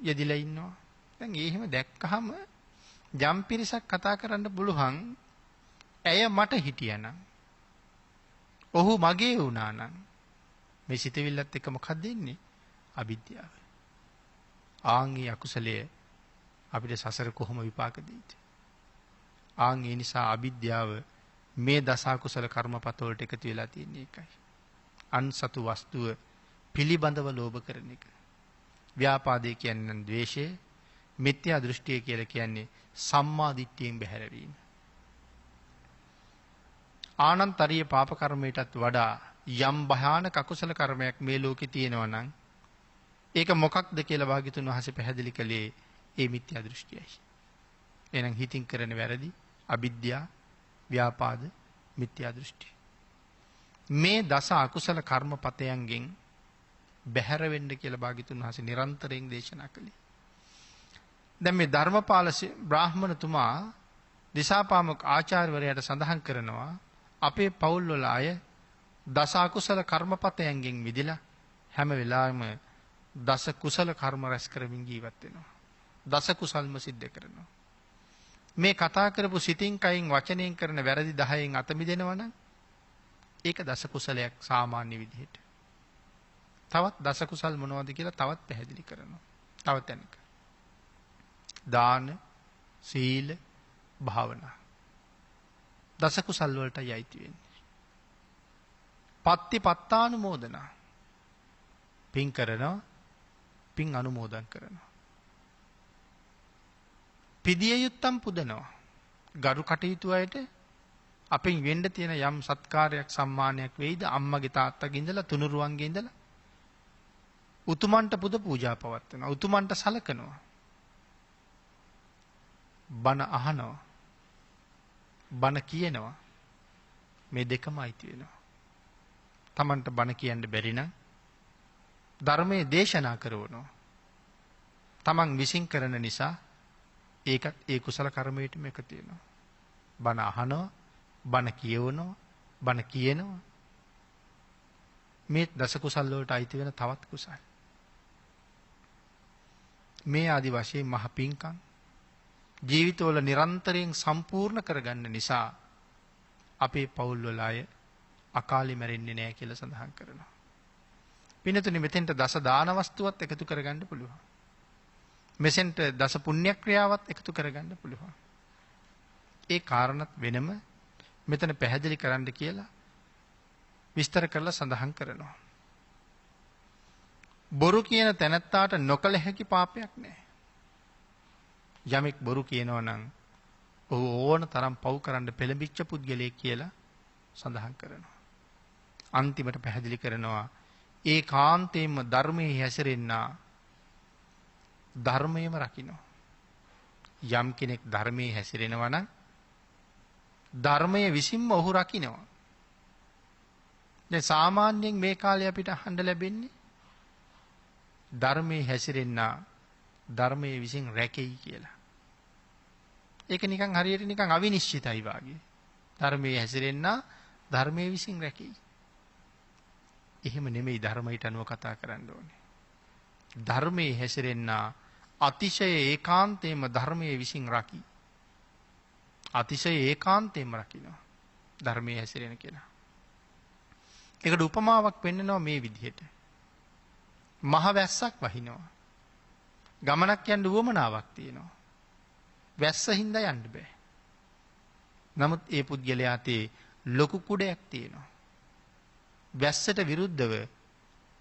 යෙදিলা ඉන්නවා. දැන් ඒ එහෙම දැක්කහම ජම් පිරිසක් කතා කරන්න පුළුවන් ඇය මට හිටියානම්, ඔහු මගේ වුණා නම් මේ සිතවිල්ලත් එක්ක මොකක්ද වෙන්නේ? අවිද්‍යාව. ආන්ගේ අකුසලයේ අපිට සසර කොහොම විපාක දෙයිද? ආන් ඒ නිසා අවිද්‍යාව මේ දස අකුසල කර්මපත වලට එකතු වෙලා තියෙන එකයි. අන්සතු වස්තුව පිළිබඳව ලෝභ කරන එක. ව්‍යාපාදේ කියන්නේ ද්වේෂය, මිත්‍යා දෘෂ්ටිය කියලා කියන්නේ සම්මා දිට්ඨියෙන් බැහැරවීම. ආනන්තරීය පාප කර්මයටත් වඩා යම් භයානක අකුසල කර්මයක් මේ ලෝකේ තියෙනවා නම් ඒක මොකක්ද කියලා භාග්‍යතුන් වහන්සේ පැහැදිලි කළේ ඒ මිත්‍යා දෘෂ්ටියයි. එහෙනම් හිතින් කරන වැරදි අවිද්‍යාව, ව්‍යාපාද, මිත්‍යා දෘෂ්ටි. මේ දස අකුසල කර්මපතයන්ගෙන් බැහැර වෙන්න කියලා භාග්‍යතුන් වහන්සේ නිරන්තරයෙන් දේශනා කළේ. දැන් මේ ධර්මපාල බ්‍රාහ්මණතුමා දිසාපාමොක් ආචාර්යවරයාට සඳහන් කරනවා අපේ පවුල් වල අය දස අකුසල කර්මපතයන්ගෙන් මිදලා හැම වෙලාවෙම දස කුසල කර්ම රැස් කරමින් ජීවත් වෙනවා. දස කුසල්ම සිද්ධ කරනවා. මේ කතා කරපු සිතින් කයින් වචනයෙන් කරන වැරදි 10න් අත මිදෙනවා නම් ඒක දස කුසලයක් සාමාන්‍ය විදිහට. තවත් දස කුසල් මොනවද කියලා තවත් පැහැදිලි කරනවා. තව තැනක. දාන, සීල, භාවනා. දස කුසල් වලටයි අයිති වෙන්නේ. පත්ති පත්තානුමෝදනා. පින් කරනවා, පින් අනුමෝදන් කරනවා. පිදිය යුත්තම් පුදනවා. ගරු කටයුතු අයට අපෙන් වෙන්න තියෙන යම් සත්කාරයක් සම්මානයක් වෙයිද අම්මගේ තාත්තගේ ඉඳලා තුනුරුවන්ගේ ඉඳලා උතුමන්ට පුද පූජා පවත්වනවා. උතුමන්ට සලකනවා. බණ අහනවා. බණ කියනවා. මේ දෙකම අයිති වෙනවා. Tamanට බණ කියන්න බැරි නම් ධර්මයේ දේශනා කරනවා. Taman විසින් කරන නිසා ඒකත් ඒ කුසල කර්මයටම එකතු වෙනවා. බණ අහනවා, බණ කියවනවා, බණ කියනවා. මේ දස කුසල් වලට අයිති වෙන තවත් කුසල්. මේ ආදි වශයෙන් මහ පිංකම් ජීවිතවල නිරන්තරයෙන් සම්පූර්ණ කරගන්න නිසා අපේ පවුල් වල අය අකාලේ මැරෙන්නේ නැහැ කියලා සඳහන් කරනවා. පින්නතුනි මෙතෙන්ට දස දාන වස්තුවත් එකතු කරගන්න පුළුවන්. මෙසෙන්ට දස පුණ්‍ය ක්‍රියාවත් එකතු කරගන්න පුළුවන්. ඒ කාරණත් වෙනම මෙතන පැහැදිලි කරන්න කියලා විස්තර කරලා සඳහන් කරනවා. බොරු කියන තැනැත්තාට නොකල හැකි පාපයක් නැහැ. යමෙක් බොරු කියනවා නම් ඔහු ඕන තරම් පව් කරන්න පෙළඹිච්ච පුද්ගලයෙක් කියලා සඳහන් කරනවා. අන්තිමට පැහැදිලි කරනවා ඒ කාන්තේම ධර්මයේ හැසිරෙන්නා ධර්මයේම රකින්න. යම් කෙනෙක් ධර්මයේ හැසිරෙනවා නම් ධර්මයේ විසින්ම ඔහු රකින්නවා. දැන් සාමාන්‍යයෙන් මේ කාලේ අපිට අහන්න ලැබෙන්නේ ධර්මයේ හැසිරෙන්න ධර්මයේ විසින් රැකෙයි කියලා. ඒක නිකන් හරියට නිකන් අවිනිශ්චිතයි වාගේ. ධර්මයේ හැසිරෙන්න ධර්මයේ විසින් රැකෙයි. එහෙම නෙමෙයි ධර්මයට අනුව කතා කරන්න ඕනේ. ධර්මයේ හැසිරෙන්න අතිශය ඒකාන්තයෙන්ම ධර්මයේ විසින් රකි. අතිශය ඒකාන්තයෙන්ම රකින්නවා. ධර්මයේ හැසිරෙන කෙනා. ඒකට උපමාවක් පෙන්නනවා මේ විදිහට. මහ වැස්සක් වහිනවා. ගමනක් යන්න උවමනාවක් තියෙනවා. වැස්ස හින්දා යන්න බෑ. නමුත් ඒ පුද්ගලයාතේ ලොකු කුඩයක් තියෙනවා. වැස්සට විරුද්ධව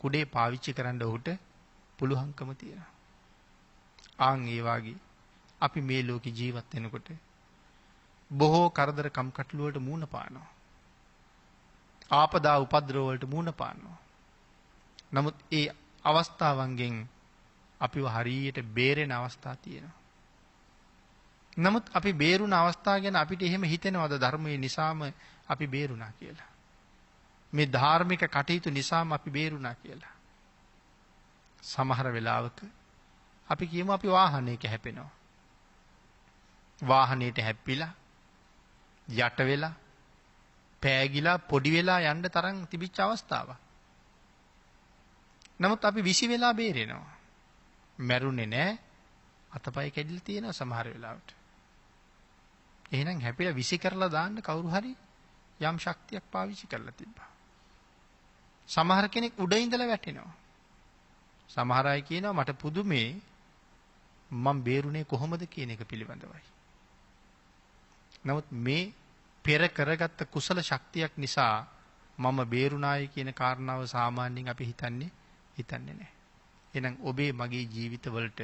කුඩේ පාවිච්චි කරන්න ඔහුට පුළුවන්කම තියෙනවා. ආන් ඒ වාගේ අපි මේ ලෝකේ ජීවත් වෙනකොට බොහෝ කරදර කම්කටොළු වලට මුහුණ පානවා. ආපදා උපද්‍රව වලට මුහුණ පානවා. නමුත් ඒ අවස්ථාවන්ගෙන් අපිව හරියට බේරෙන අවස්ථා තියෙනවා. නමුත් අපි බේරුණ අවස්ථා ගැන අපිට එහෙම හිතෙනවද ධර්මයේ නිසාම අපි බේරුණා කියලා? මේ ධාර්මික කටයුතු නිසාම අපි බේරුණා කියලා. සමහර වෙලාවක අපි කියමු අපි වාහනයක හැපෙනවා. වාහනයට හැප්පිලා යට වෙලා පෑගිලා පොඩි වෙලා යන්න තරම් තිබිච්ච අවස්ථාවක්. නමුත් අපි විසි වෙලා බේරෙනවා. මැරුණේ නැහැ. අතපය කැඩිලා තියෙනවා සමහර වෙලාවට. එහෙනම් හැපිලා විසි කරලා දාන්න කවුරු හරි යම් ශක්තියක් පාවිච්චි කරලා තිබ්බා. සමහර කෙනෙක් උඩ ඉඳලා වැටෙනවා. සමහර අය කියනවා මට පුදුමේ මම බේරුණේ කොහොමද කියන එක පිළිබඳවයි. නමුත් මේ පෙර කරගත්ත කුසල ශක්තියක් නිසා මම බේරුණායි කියන කාරණාව සාමාන්‍යයෙන් අපි හිතන්නේ නැහැ. එහෙනම් ඔබේ මගේ ජීවිතවලට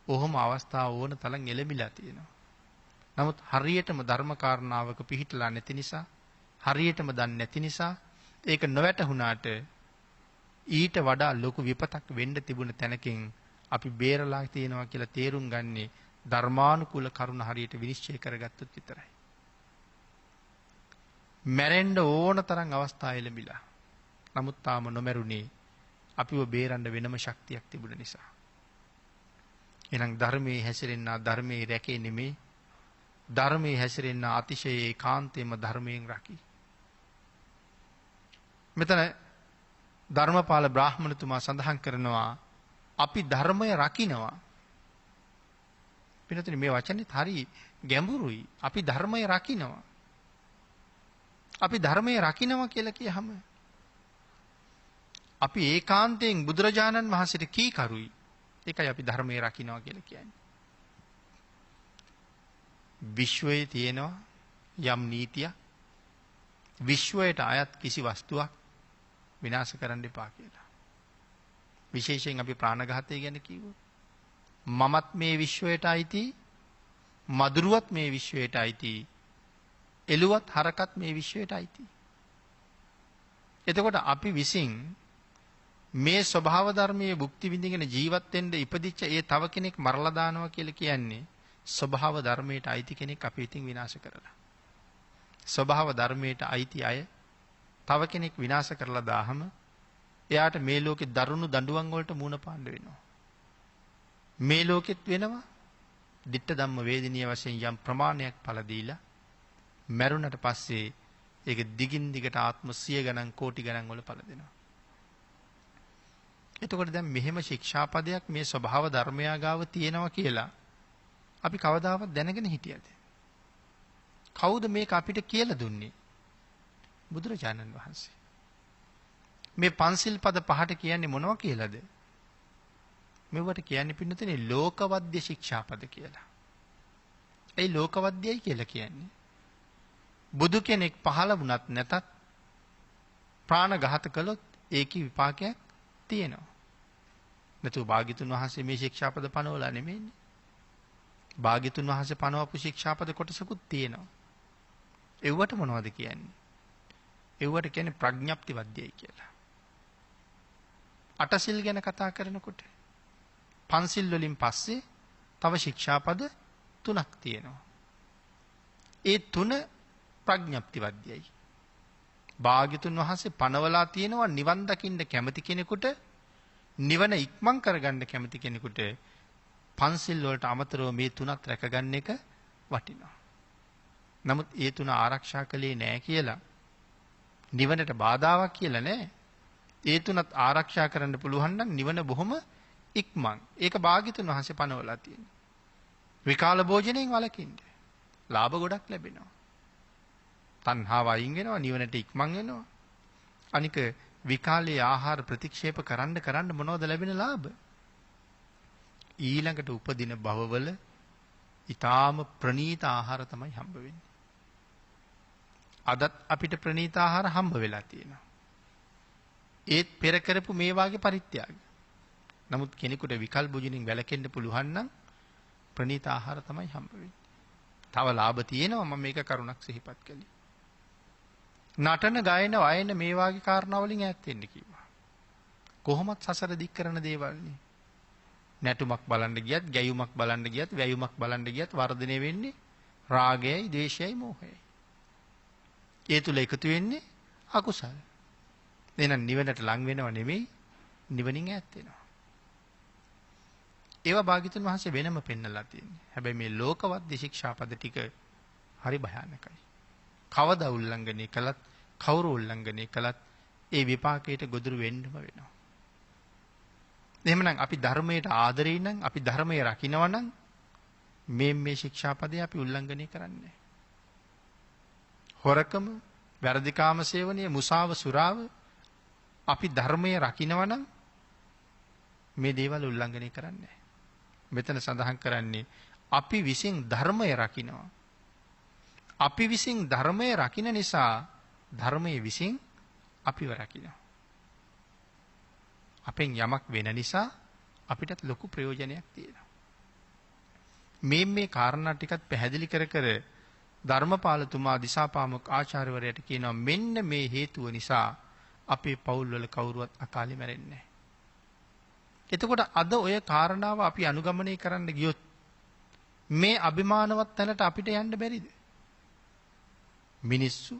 ඔහොම අවස්ථා ඕන තරම් එළඹිලා තියෙනවා. නමුත් හරියටම ධර්ම කාරණාවක පිහිටලා නැති නිසා, හරියටම දන්නේ නැති නිසා, ඒක නොවැටහුණාට ඊට වඩා ලොකු විපතක් වෙන්න තිබුණ තැනකින් අපි බේරලා තියෙනවා කියලා තේරුම් ගන්නේ ධර්මානුකූල කරුණ හරියට විනිශ්චය කරගත්තොත් විතරයි. මැරෙන්න ඕන තරම් අවස්ථා එළඹිලා. නමුත් තාම නොමැරුණේ අපිව බේරන්න වෙනම ශක්තියක් තිබුණ නිසා. එහෙනම් ධර්මයේ හැසිරෙන්න ධර්මයේ රැකේ නෙමේ. ධර්මයේ හැසිරෙන්න අතිශය ඒකාන්තයෙන්ම ධර්මයෙන් රකි. මෙතන ධර්මපාල බ්‍රාහ්මණතුමා සඳහන් කරනවා අපි ධර්මය රකින්නවා. පින්නතුනි මේ වචනේත් හරි ගැඹුරුයි. අපි ධර්මය රකින්නවා. අපි ධර්මයේ රකින්නවා කියලා කියහම අපි ඒකාන්තයෙන් බුදුරජාණන් වහන්සේට කීකරුයි. ඒකයි අපි ධර්මයේ රකින්නවා කියලා කියන්නේ. විශ්වයේ තියෙනවා යම් නීතියක් විශ්වයට අයත් කිසි වස්තුවක් විනාශ කරන්න එපා කියලා. විශේෂයෙන් අපි ප්‍රාණඝාතය ගැන කිව්වොත් මමත් මේ විශ්වයට අයිති, මදුරුවත් මේ විශ්වයට අයිති, එළුවත් හරකත් මේ විශ්වයට අයිති. එතකොට අපි විසින් මේ ස්වභාව ධර්මයේ භුක්ති විඳින්න ජීවත් වෙන්න ඉපදිච්ච ඒ තව කෙනෙක් මරලා දානවා කියලා කියන්නේ ස්වභාව ධර්මයට අයිති කෙනෙක් අපි ඉතින් විනාශ කරලා. ස්වභාව ධර්මයට අයිති අය තව කෙනෙක් විනාශ කරලා දාහම එයාට මේ ලෝකේ දරුණු දඬුවම් වලට මුහුණ පාන්න වෙනවා. මේ ලෝකෙත් වෙනවා ditta ධම්ම වේදිනිය වශයෙන් යම් ප්‍රමාණයක් පළ දීලා මැරුණට පස්සේ ඒක දිගින් දිගට ආත්ම 100 ගණන් කෝටි ගණන් වල පළ දෙනවා. එතකොට දැන් මෙහෙම ශික්ෂාපදයක් මේ ස්වභාව ධර්මයාගාව තියෙනවා කියලා අපි කවදාවත් දැනගෙන හිටියද? කවුද මේක අපිට කියලා දුන්නේ? බුදුරජාණන් වහන්සේ. මේ පන්සිල් පද පහට කියන්නේ මොනවා කියලාද? මෙවට කියන්නේ පින්නතනේ ලෝකවද්‍ය ශික්ෂාපද කියලා. ඒ ලෝකවද්‍යයි කියලා කියන්නේ බුදු කෙනෙක් පහළ වුණත් නැතත් ප්‍රාණඝාත කළොත් ඒකේ විපාකයක් තියෙනවා. නැතු භාග්‍යතුන් වහන්සේ මේ ශික්ෂාපද පනවලා නෙමෙයිනේ. භාග්‍යතුන් වහන්සේ පනවපු ශික්ෂාපද කොටසකුත් තියෙනවා. ඒවට මොනවද කියන්නේ? ඒවට කියන්නේ ප්‍රඥප්ති වද්‍යයි කියලා. අටසිල් ගැන කතා කරනකොට පන්සිල් වලින් පස්සේ තව ශික්ෂාපද 3ක් තියෙනවා. ඒ 3 ප්‍රඥප්ති වද්‍යයි. භාග්‍යතුන් වහන්සේ පනවලා තියෙනවා නිවන් දකින්න කැමති කෙනෙකුට නිවන ඉක්මන් කරගන්න කැමති කෙනෙකුට පන්සිල් වලට අමතරව මේ තුනත් රැකගන්න එක වටිනවා. නමුත් ඒ තුන ආරක්ෂා කළේ නෑ කියලා නිවනට බාධාවක් කියලා නෑ. ඒ තුනත් ආරක්ෂා කරන්න පුළුවන් නම් නිවන බොහොම ඉක්මන්. ඒක භාග්‍යතුන් වහන්සේ පනවලා තියෙනවා. විකාල භෝජනයෙන් වළකින්න. ලාභ ගොඩක් ලැබෙනවා. තණ්හාව අයින් වෙනවා, නිවනට ඉක්මන් වෙනවා. අනික විකාලයේ ආහාර ප්‍රතික්ෂේප කරන්න මොනවද ලැබෙන ලාභ? ඊළඟට උපදින භවවල ඊටාම ප්‍රණීත ආහාර තමයි හම්බ වෙන්නේ. අදත් අපිට ප්‍රණීත ආහාර හම්බ වෙලා තියෙනවා. ඒත් පෙර කරපු මේ වාගේ පරිත්‍යාග. නමුත් කෙනෙකුට විකල් භෝජනෙන් වැළකෙන්න පුළුවන් නම් ප්‍රණීත ආහාර තමයි හම්බ වෙන්නේ. තව ලාභ තියෙනවා. මම මේක කරුණක් සිහිපත් කළේ. නටන ගායන වයන මේ වාගේ කාරණා වලින් ඈත් වෙන්න කිව්වා. කොහොමත් සසර දික් කරන දේවල් නේ. නැටුමක් බලන්න ගියත්, ගැයුමක් බලන්න ගියත්, වැයුමක් බලන්න ගියත් වර්ධනය වෙන්නේ රාගයයි, ද්වේෂයයි, මෝහයයි. ඒ තුල එකතු වෙන්නේ අකුසල. එහෙනම් නිවනට ලං වෙනව නෙමෙයි, නිවනින් ඈත් වෙනවා. ඒවා භාග්‍යතුන් වහන්සේ වෙනම පෙන්නලා තියෙන්නේ. හැබැයි මේ ලෝකවත් ශික්ෂාපද ටික හරි භයානකයි. කවදා උල්ලංඝනය කළත්, කවුරු උල්ලංඝනය කළත් ඒ විපාකයට ගොදුරු වෙන්නම වෙනවා. එහෙමනම් අපි ධර්මයට ආදරේ නම්, අපි ධර්මය රකින්නවා නම් මේ ශික්ෂාපදේ අපි උල්ලංඝනය කරන්නේ. හොරකම, වැරදිකාම සේවනය, මුසාව, සුරාව අපි ධර්මය රකින්නවා නම් මේ දේවල් උල්ලංඝනය කරන්නේ. මෙතන සඳහන් කරන්නේ අපි විසින් ධර්මය රකින්නවා. අපි විසින් ධර්මය රකින්න නිසා ධර්මයේ විසින් අපිව රකින්නවා. අපෙන් යමක් වෙන නිසා අපිටත් ලොකු ප්‍රයෝජනයක් තියෙනවා. මේ කාරණා ටිකත් පැහැදිලි කර ධර්මපාලතුමා දිසාපාමොක් ආචාර්යවරයාට කියනවා මෙන්න මේ හේතුව නිසා අපේ පවුල් වල කවුරුවත් අකාලේ මැරෙන්නේ නැහැ. එතකොට අද ඔය කාරණාව අපි අනුගමනය කරන්න ගියොත් මේ අභිමානවත් තැනට අපිට යන්න බැරිද? මිනිස්සු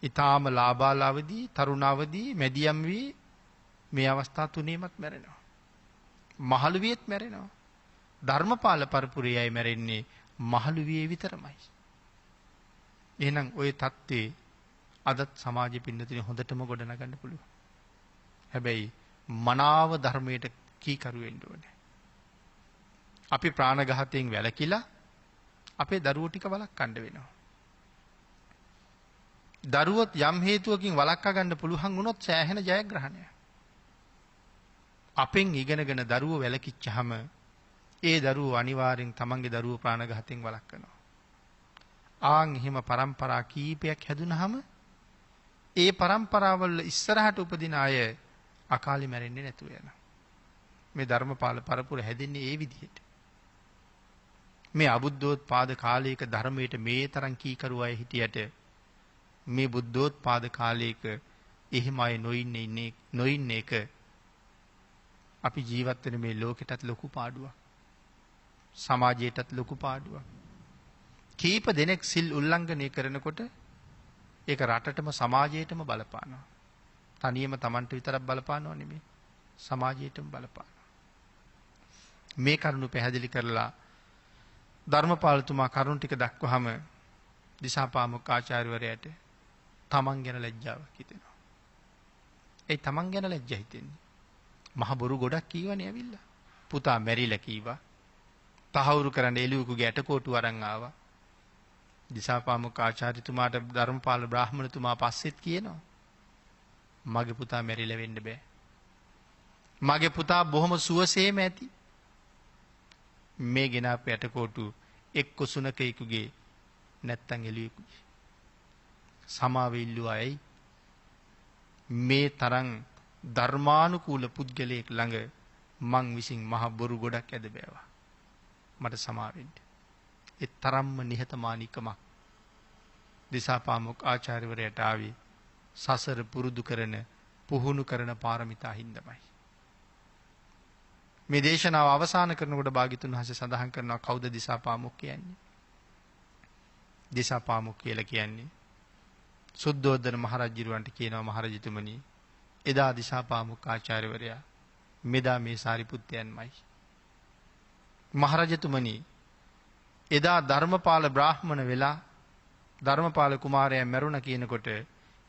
ඊටාම ලාභාලාවදී, තරුණාවදී, මැදියම් වී මේ අවස්ථා තුනේමත් මැරෙනවා. මහලු වියේත් මැරෙනවා. ධර්මපාල පරපුරයයි මැරෙන්නේ මහලු වියේ විතරමයි. එහෙනම් ওই தત્ත්වේ අදත් සමාජෙ පින්නතින හොඳටම ගොඩනගන්න පුළුවන්. හැබැයි මනාව ධර්මයට කීකරු වෙන්න ඕනේ. අපි ප්‍රාණඝාතයෙන් වැළකීලා අපේ දරුවෝ ටික වළක්වන්න වෙනවා. දරුවොත් යම් හේතුවකින් වළක්වා ගන්න පුළුවන් වුණොත් සෑහෙන ජයග්‍රහණයක්. අපෙන් ඉගෙනගෙන දරුවෝ වැළකිච්චාම ඒ දරුවෝ අනිවාර්යෙන් තමන්ගේ දරුවෝ ප්‍රාණඝාතයෙන් වළක්වනවා. ආන් එහෙම પરම්පරා කීපයක් හැදුනහම ඒ પરම්පරාවල ඉස්සරහට උපදින අය අකාලේ මැරෙන්නේ නැතුව යනවා. මේ ධර්මපාල පරපුර හැදෙන්නේ ඒ විදිහට. මේ අබුද්ධෝත්පාද කාලයක ධර්මයට මේ තරම් කීකරු අය හිටියට මේ බුද්ධෝත්පාද කාලයක එහෙම අය නොඉන්න එක අපි ජීවත් වෙන මේ ලෝකෙටත් ලොකු පාඩුවක්. සමාජයටත් ලොකු පාඩුවක්. කීප දෙනෙක් සිල් උල්ලංඝනය කරනකොට ඒක රටටම සමාජයටම බලපානවා. තනියම Tamanට විතරක් බලපානව නෙමෙයි. සමාජයටම බලපානවා. මේ කරුණු පැහැදිලි කරලා ධර්මපාලතුමා කරුණු ටික දක්වහම දිසාපාමොක් ආචාර්යවරයාට තමන් ගැන ලැජ්ජාවක් හිතෙනවා. ඒ තමන් ගැන ලැජ්ජා හිතෙන්නේ. මහ බොරු ගොඩක් කීවනේ ඇවිල්ලා. පුතා මැරිලා කීවා. තහවුරු කරන්න එළුවෙකුගේ ඇටකොටු අරන් ආවා. දිසාපාමොක් ආචාර්යතුමාට ධර්මපාල බ්‍රාහ්මණතුමා පස්සෙත් කියනවා. මගේ පුතා මැරිලා වෙන්න බෑ. මගේ පුතා බොහොම සුවසේම ඇති. මේ ගෙනාපු ඇටකොටු එක්ක සුනකෙකුගේ නැත්තම් එළුවෙකුගේ. සමාව ඉල්ලුවායි මේ තරම් ධර්මානුකූල පුද්ගලයෙක් ළඟ මං විසින් මහ බොරු ගොඩක් ඇද බෑවා. මට සමාවෙන්න. ඒ තරම්ම නිහතමානීකමක් දිසාපාමොක් ආචාර්යවරයාට ආවේ සසර පුරුදු කරන පුහුණු කරන පාරමිතා හින්දාමයි. මේ දේශනාව අවසන් කරනකොට භාග්‍යතුන් වහන්සේ සඳහන් කරනවා කවුද දිසාපාමොක් කියන්නේ? දිසාපාමොක් කියලා කියන්නේ සුද්ධෝදන මහරජුරවන්ට කියනවා මහරජතුමනි එදා දිසාපාමුක් ආචාර්යවරයා මෙදා මේ සාරිපුත්තයන්මයි. මහරජතුමනි එදා ධර්මපාල බ්‍රාහ්මණ වෙලා ධර්මපාල කුමාරයා මැරුණ කියනකොට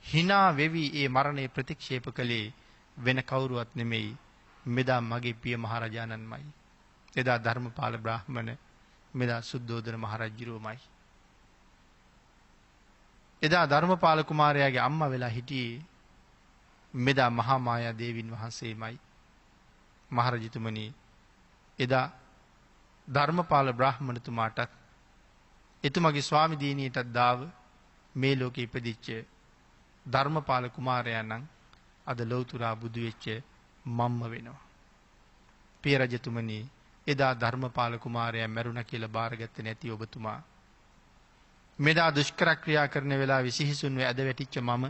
hina වෙවි ඒ මරණය ප්‍රතික්ෂේප කළේ වෙන කවුරුවත් නෙමෙයි මෙදා මගේ පිය මහරජාණන්මයි. එදා ධර්මපාල බ්‍රාහ්මණ මෙදා සුද්ධෝදන මහරජුරුවමයි. එදා ධර්මපාල කුමාරයාගේ අම්මා වෙලා හිටියේ මෙදා මහා මායා දේවින් වහන්සේමයි. මහරජතුමනි එදා ධර්මපාල බ්‍රාහ්මණතුමාටත් එතුමගේ ස්වාමි දිනියටත් දාව මේ ලෝකෙ ඉපදිච්ච ධර්මපාල කුමාරයා නම් අද ලෞතුරා බුදු වෙච්ච මම්ම වෙනවා. පිය රජතුමනි එදා ධර්මපාල කුමාරයා මැරුණා කියලා බාරගත්තේ නැති ඔබතුමා මෙදා දුෂ්කර ක්‍රියා කරන වෙලාවේ සිහිසුන්ව ඇද වැටිච්ච මම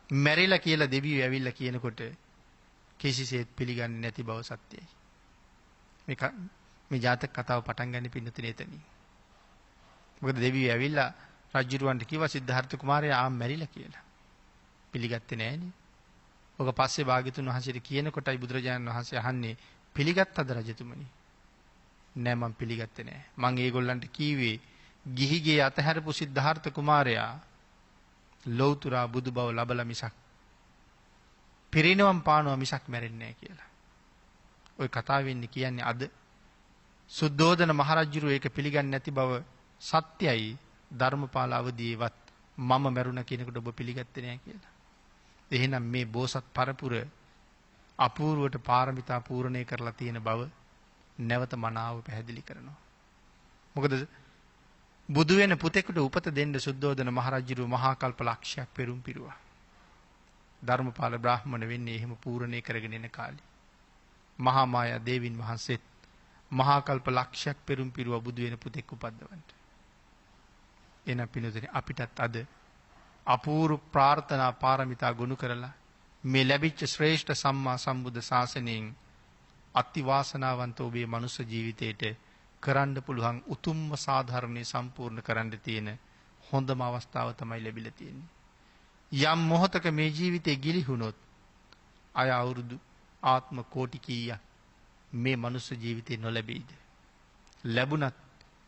මැරිලා කියලා දෙවියෝ ඇවිල්ලා කියනකොට කිසිසේත් පිළිගන්නේ නැති බව සත්‍යයි. මේ ජාතක කතාව පටන් ගන්න පින්නතුනේ එතනින්. මොකද දෙවියෝ ඇවිල්ලා රජුරවන්ට කිව්වා සිද්ධාර්ථ කුමාරයා ආම් මැරිලා කියලා. පිළිගත්තේ නෑනේ. ඔක පස්සේ භාග්‍යතුන් වහන්සේට කියනකොටයි බුදුරජාණන් වහන්සේ අහන්නේ පිළිගත්තද රජතුමනි? නෑ මම පිළිගත්තේ නෑ. මං ඒගොල්ලන්ට කීවේ ගිහිගේ අතහැරපු සිද්ධාර්ථ කුමාරයා ලෞතුරා බුදු බව ලබලා මිසක් පිරිනවම් පානවා මිසක් මැරෙන්නේ නැහැ කියලා. ওই කතාවෙන්නේ කියන්නේ අද සුද්ධෝදන මහරජුරු ඒක පිළිගන්නේ නැති බව සත්‍යයි. ධර්මපාල අවදීවත් මම මැරුණා කියනකොට ඔබ පිළිගත්තේ නැහැ කියලා. එහෙනම් මේ බෝසත් පරපුර අපූර්වට පාරමිතා පූර්ණේ කරලා තියෙන බව නැවත මනාව පැහැදිලි කරනවා. මොකද බුදු වෙන පුතෙකුට උපත දෙන්න සුද්ධෝදන මහරජුරු මහා කල්ප ලක්ෂයක් පෙරම් පිරුවා. ධර්මපාල බ්‍රාහ්මණ වෙන්නේ එහෙම පූර්ණේ කරගෙන එන කාලේ. මහා මායා දේවින් වහන්සේත් මහා කල්ප ලක්ෂයක් පෙරම් පිරුවා බුදු වෙන පුතෙක් උපද්දවන්න. එන පිනොදෙන අපිටත් අද අපූර්ව ප්‍රාර්ථනා පාරමිතා ගොනු කරලා මේ ලැබිච්ච ශ්‍රේෂ්ඨ සම්මා සම්බුද්ධ ශාසනයෙන් අතිවාසනාවන්ත ඔබේ මනුස්ස ජීවිතේට කරන්න පුළුවන් උතුම්ම සාධාරණේ සම්පූර්ණ කරන්න තියෙන හොඳම අවස්ථාව තමයි ලැබිලා තියෙන්නේ. යම් මොහොතක මේ ජීවිතේ ගිලිහුණොත් අය අවුරුදු ආත්ම කෝටි කීයක් මේ මනුස්ස ජීවිතේ නොලැබෙයිද? ලැබුණත්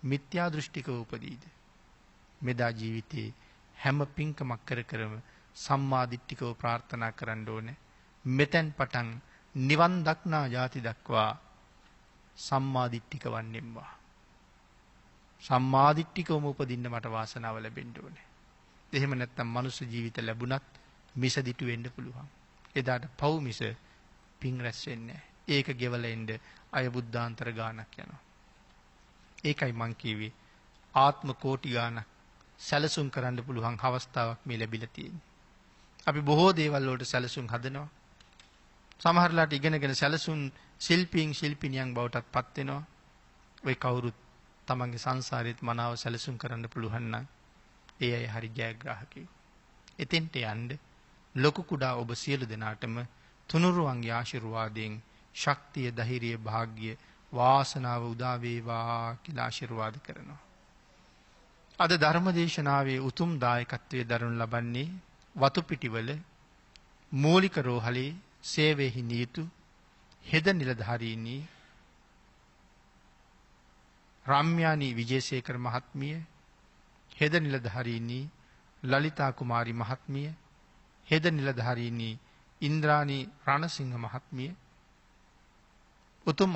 මිත්‍යා දෘෂ්ටිකව උපදීද? මෙදා ජීවිතේ හැම පින්කමක් කරම සම්මා දිට්ඨිකව ප්‍රාර්ථනා කරන්න ඕනේ. මෙතෙන් පටන් නිවන් දක්නා ජාති දක්වා සම්මා දිට්ඨික වන්නේම්වා. සම්මා දිට්ඨිකවම උපදින්න මට වාසනාව ලැබෙන්න ඕනේ. එහෙම නැත්නම් මනුස්ස ජීවිත ලැබුණත් මිස දිටු වෙන්න පුළුවන්. එදාට පව් මිස පිං රැස් වෙන්නේ නැහැ. ඒක ගෙවල එන්න අය බුද්ධාන්තර ගානක් යනවා. ඒකයි මං කියවේ ආත්ම කෝටි ගානක් සැලසුම් කරන්න පුළුවන් අවස්ථාවක් මේ ලැබිලා තියෙන්නේ. අපි බොහෝ දේවල් වලට සැලසුම් හදනවා. සමහරලාට ඉගෙනගෙන සැලසුම් ශිල්පිනියන් බවටත් පත් වෙනවා. ඔය කවුරුත් තමන්ගේ සංසාරෙත් මනාව සැලසුම් කරන්න පුළුවන් නම් ඒ අය හරි ජයග්‍රාහකයෝ. එතෙන්ට යන්න ලොකු කුඩා ඔබ සියලු දෙනාටම තුනුරුවන්ගේ ආශිර්වාදයෙන් ශක්තිය, ධෛර්යය, වාග්ය, වාසනාව උදා වේවා කියලා ආශිර්වාද කරනවා. අද ධර්මදේශනාවේ උතුම් දායකත්වයේ දරනු ලබන්නේ වතුපිටිවල මූලික රෝහලේ සේවයේ නියුතු හෙද නිලධාරීනි රාම්‍යානි විජේසේකර මහත්මිය, හෙද නිලධාරීනි ලලිතා කුමාරි මහත්මිය, හෙද නිලධාරීනි ඉන්ද්‍රානි රණසිංහ මහත්මිය උතුම්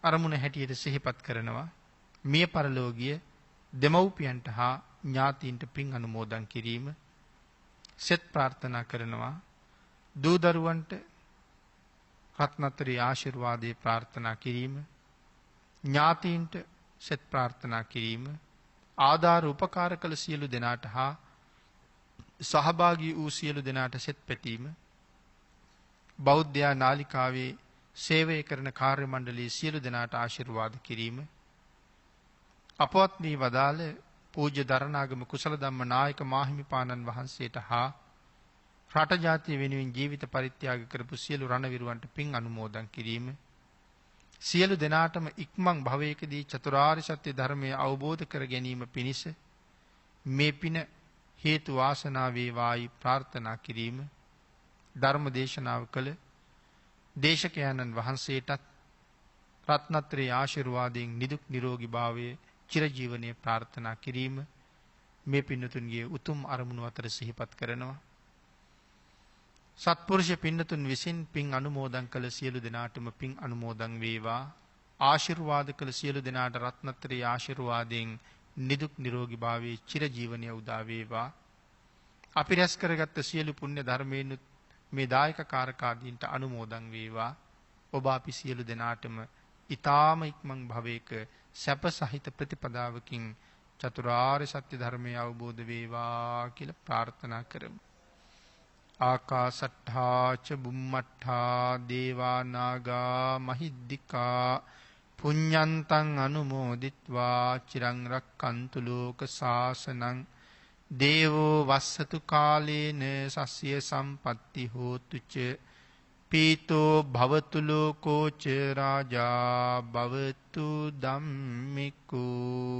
අරමුණ හැටියට සිහිපත් කරනවා. මිය පරලෝකීය දෙමව්පියන්ට හා ඥාතීන්ට පින් අනුමෝදන් කිරීම, සෙත් ප්‍රාර්ථනා කරනවා. දූ දරුවන්ට රත්නත්‍රි ආශිර්වාදේ ප්‍රාර්ථනා කිරීම, ඥාතීන්ට සෙත් ප්‍රාර්ථනා කිරීම, ආධාර උපකාර කළ සියලු දෙනාට හා සහභාගී වූ සියලු දෙනාට සෙත් පැතීම, බෞද්ධ නාලිකාවේ සේවය කරන කාර්ය මණ්ඩලයේ සියලු දෙනාට ආශිර්වාද කිරීම, අපවත් වී වදාළ පූජ්‍ය දරණාගම කුසල ධම්ම නායක මාහිමිපාණන් වහන්සේට හා රට ජාතිය වෙනුවෙන් ජීවිත පරිත්‍යාග කරපු සියලු රණවිරුවන්ට පින් අනුමෝදන් කිරීම, සියලු දෙනාටම ඉක්මන් භවයකදී චතුරාර්ය සත්‍ය ධර්මය අවබෝධ කර ගැනීම පිණිස මේ පින හේතු වාසනා වේවායි ප්‍රාර්ථනා කිරීම ධර්ම දේශනාව කළ දේශකයන්න් වහන්සේටත් රත්නත්‍රේ ආශිර්වාදයෙන් නිදුක් නිරෝගී භාවයේ චිරජීවනයේ ප්‍රාර්ථනා කිරීම මේ පින්නතුන්ගේ උතුම් අරමුණු අතර සිහිපත් කරනවා. සත්පුරුෂ පින්නතුන් විසින් පින් අනුමෝදන් කළ සියලු දෙනාටම පින් අනුමෝදන් වේවා. ආශිර්වාද කළ සියලු දෙනාට රත්නත්‍රේ ආශිර්වාදයෙන් නිදුක් නිරෝගී භාවයේ චිරජීවනයේ උදා වේවා. අපි රැස් කරගත්ත සියලු පුණ්‍ය ධර්මයෙන් මේ දායක කාරකාදීන්ට අනුමෝදන් වේවා. ඔබ අපි සියලු දෙනාටම ඊ타ම ඉක්මන් භවයක සැප සහිත ප්‍රතිපදාවකින් චතුරාර්ය සත්‍ය ධර්මය අවබෝධ වේවා කියලා ප්‍රාර්ථනා කරමු. ආකාසට්ඨා ච බුම්මට්ඨා දේවා නාග මහිද්దికා පුඤ්ඤන්තං අනුමෝදිත්වා චිරං රක්칸තු ලෝක සාසනං දේවෝ වස්සතු කාලේන සස්ය සම්පatti හෝතු ච පීතෝ භවතු ලෝකෝ ච රාජා භවතු ධම්මිකෝ